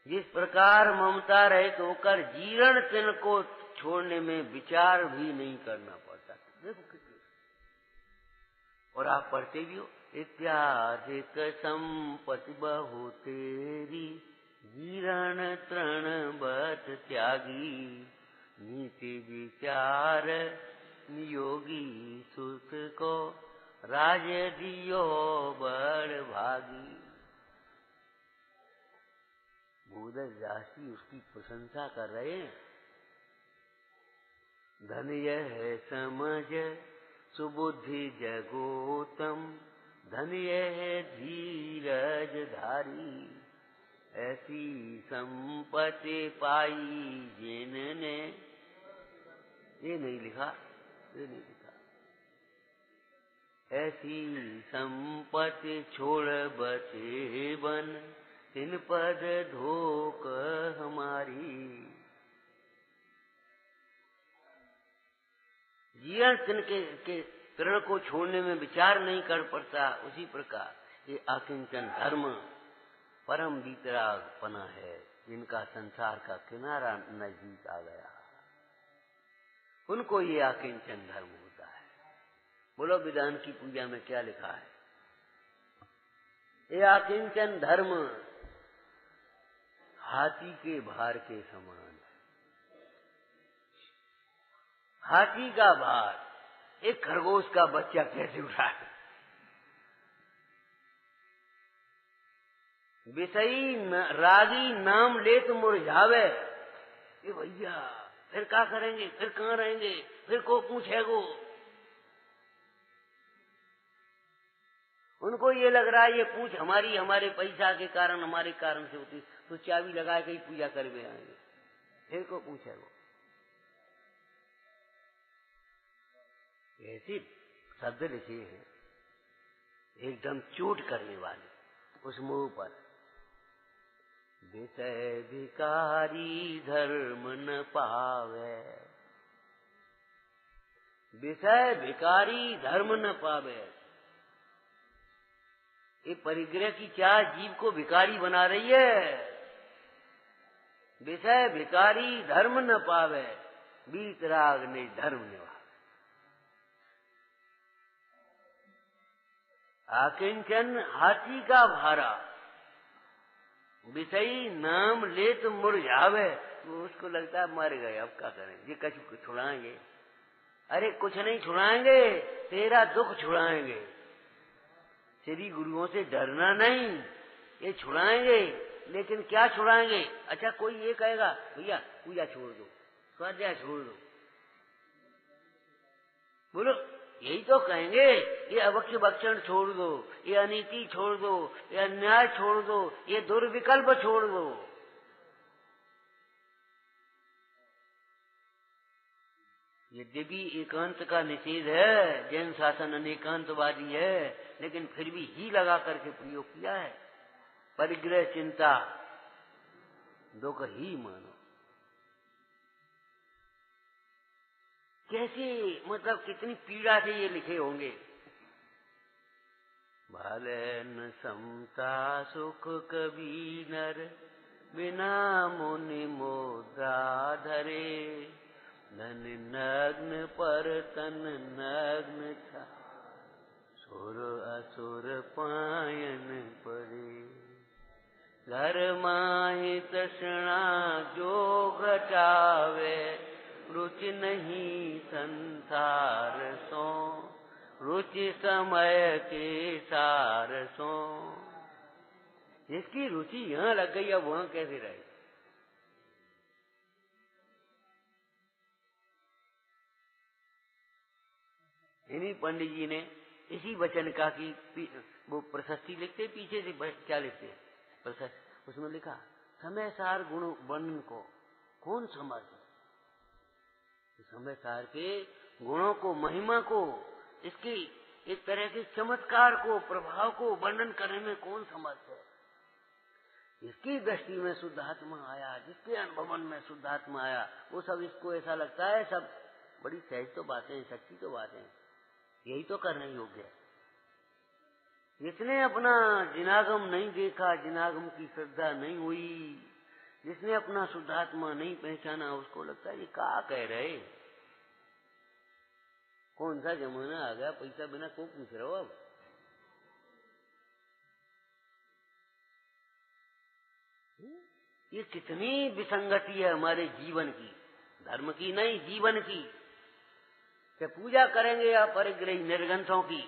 Speaker 1: जिस प्रकार ममता रहित होकर जीर्ण तिन को छोड़ने में विचार भी नहीं करना पड़ता। देखो कितनी, और आप पढ़ते भी हो, इत्याधिक संपत्ति बहु तेरी, जीर्ण तृण बत त्यागी, नीति विचार नियोगी, सुख को राज दियो बड़ भागी। भूदर राशि उसकी प्रशंसा कर रहे हैं। धन यह समझ सुबुद्धि जगोतम, धन यह धीरज धारी, ऐसी संपत्ति पाई जिनने। ये नहीं लिखा, ये नहीं लिखा। ऐसी संपत्ति छोड़ बसे बन, तिन पद धोक हमारी। जीवन तिन के प्रण को छोड़ने में विचार नहीं कर पड़ता, उसी प्रकार ये अकिंचन धर्म परम वीतरागपना है, जिनका संसार का किनारा नजदीक आ गया, उनको ये अकिंचन धर्म होता है। बोलो विधान की पूजा में क्या लिखा है? ये अकिंचन धर्म हाथी के भार के समान है। हाथी का भार एक खरगोश का बच्चा कैसे उठाए? विषयी रागी नाम ले तो मुरझावे। ये भैया फिर क्या करेंगे, फिर कहाँ रहेंगे, फिर को पूछेगो। उनको ये लग रहा है ये पूछ हमारी हमारे पैसा के कारण, हमारे कारण से होती, तो चाबी लगा के ही पूजा कर भी आएंगे, फिर को पूछेगो। ऐसी शब्द लिखे हैं एकदम चोट करने वाले उस मुंह पर। विषय भिकारी धर्म न पावे, विषय भिकारी धर्म न पावे। ये परिग्रह की चाह जीव को भिकारी बना रही है। विषय भिकारी धर्म न पावे, वीतराग ने धर्म निभा। आकिंचन हाथी का भारा, विषयी नाम ले तो मुरझावे। तो उसको लगता है मर गए, अब क्या करें, ये कुछ छुड़ाएंगे? अरे कुछ नहीं छुड़ाएंगे, तेरा दुख छुड़ाएंगे। श्री गुरुओं से डरना नहीं, ये छुड़ाएंगे। लेकिन क्या छुड़ाएंगे? अच्छा कोई ये कहेगा भैया पूजा छोड़ दो, स्वाध्याय छोड़ दो, बोलो यही तो कहेंगे। ये अभक्ष भक्षण छोड़ दो, ये अनीति छोड़ दो, ये अन्याय छोड़ दो, ये दुर्विकल्प छोड़ दो। यद्यपि एकांत का निषेध है, जैन शासन अनेकांतवादी है, लेकिन फिर भी ही लगा करके प्रयोग किया है। परिग्रह चिंता दुख ही मानो। कैसे मतलब कितनी पीड़ा से ये लिखे होंगे। भले न समता सुख कभी नर, बिना मुनि मुद्रा धरे। धन नग्न पर तन नग्न था, सुर असुर पायन पड़े। घर माहि तृष्णा जो घटावे, रुचि नहीं संसार सो। रुचि समय के सार सो। जिसकी रुचि यहाँ लग गई अब वहाँ कैसे रहे? इन्हीं पंडित जी ने इसी वचन का की वो प्रशस्ति लिखते, पीछे से क्या लिखते प्रशस्ति, उसमें लिखा समय सार गुण वर्णन को कौन समझ? समय सार के गुणों को, महिमा को, इसकी एक तरह के चमत्कार को, प्रभाव को वर्णन करने में कौन समर्थ है? जिसकी दृष्टि में शुद्धात्मा आया, जिसके अनुभवन में शुद्धात्मा आया, वो सब इसको ऐसा लगता है सब बड़ी सहज तो बातें, शक्ति तो बातें, यही तो करने योग्य है। जिसने अपना जिनागम नहीं देखा, जिनागम की श्रद्धा नहीं हुई, जिसने अपना शुद्धात्मा नहीं पहचाना, उसको लगता है ये क्या कह रहे, कौन सा जमाना आ गया, पैसा बिना को पूछ रहे हो। अब ये कितनी विसंगति है हमारे जीवन की, धर्म की नहीं जीवन की। कि पूजा करेंगे या परिग्रही निर्ग्रंथों की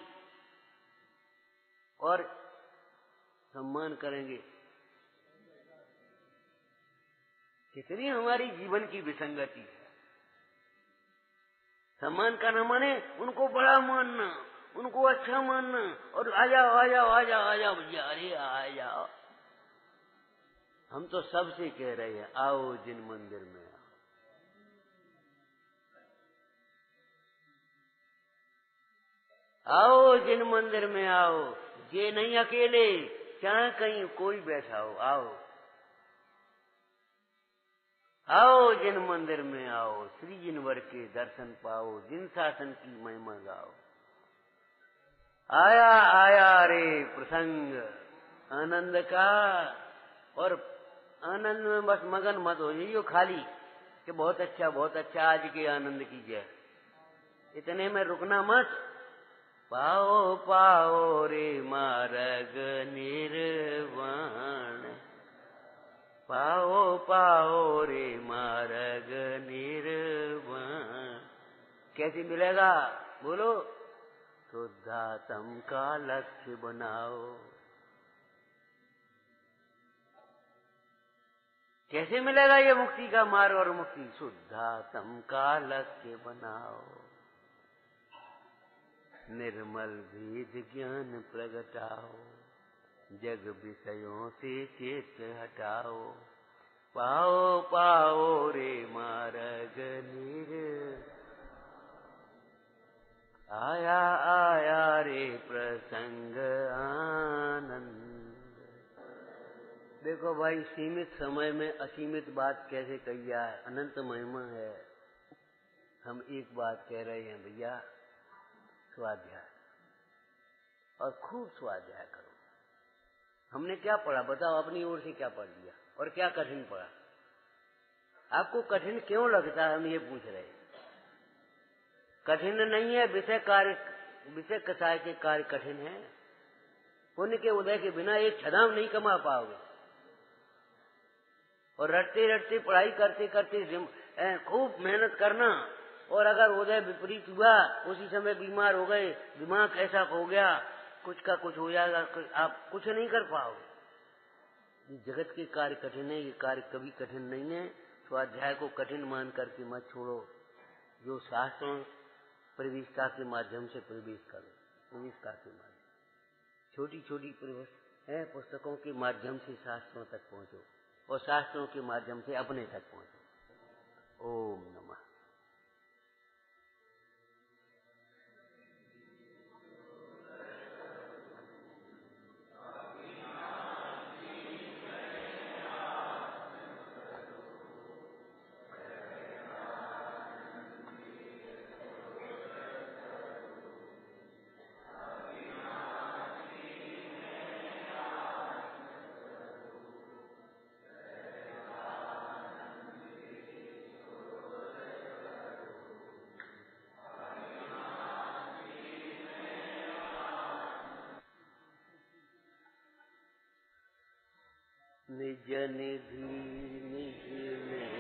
Speaker 1: और सम्मान करेंगे, कितनी हमारी जीवन की विसंगति है। सम्मान करना माने उनको बड़ा मानना, उनको अच्छा मानना, और आ जाओ आ जाओ आ जाओ आ जाओ भैया, अरे आ जाओ। हम तो सबसे कह रहे हैं आओ जिन मंदिर में आओ। आओ जिन मंदिर में आओ, ये नहीं अकेले, चाहे कहीं कोई बैठा हो, आओ आओ जिन मंदिर में आओ, श्री जिनवर के दर्शन पाओ, जिन शासन की महिमा गाओ। आया आया रे प्रसंग आनंद का, और आनंद में बस मगन मत हो जाइयो खाली कि बहुत अच्छा आज के आनंद कीजिए, इतने में रुकना मत। पाओ पाओ रे मार्ग निर्वाण, पाओ पाओ रे मार्ग निर्वाण। कैसे मिलेगा बोलो? शुद्धात्म का लक्ष्य बनाओ। कैसे मिलेगा ये मुक्ति का मार्ग और मुक्ति? शुद्धात्म का लक्ष्य बनाओ, निर्मल भेद ज्ञान प्रगटाओ, जग विषयों से चेत हटाओ। पाओ पाओ रे मार्ग निर्वाण, आया आया रे प्रसंग आनंद। देखो भाई, सीमित समय में असीमित बात कैसे कही जाए, अनंत महिमा है। हम एक बात कह रहे हैं भैया, स्वाध्याय, और खूब स्वाध्याय करो। हमने क्या पढ़ा बताओ, अपनी ओर से क्या पढ़ लिया और क्या कठिन पढ़ा? आपको कठिन क्यों लगता है, हम ये पूछ रहे हैं। कठिन नहीं है, विषय कसाय के कार्य कठिन है। पुण्य के उदय के बिना एक छदाम नहीं कमा पाओगे, और रटते रटते पढ़ाई करते करते खूब मेहनत करना, और अगर उदय विपरीत हुआ, उसी समय बीमार हो गए, दिमाग ऐसा हो गया, कुछ का कुछ हो जाएगा, आप कुछ नहीं कर पाओगे। जगत के कार्य कठिन है, ये कार्य कभी कठिन नहीं है। स्वाध्याय को कठिन मान करके मत छोड़ो, जो शास्त्रों प्रविष्टा के माध्यम से प्रवेश करो, प्रविष्टा के माध्यम, छोटी छोटी पुस्तकों के माध्यम से शास्त्रों तक पहुंचो, और शास्त्रों के माध्यम से अपने तक पहुंचो। ओम नमः। निज निधि निज में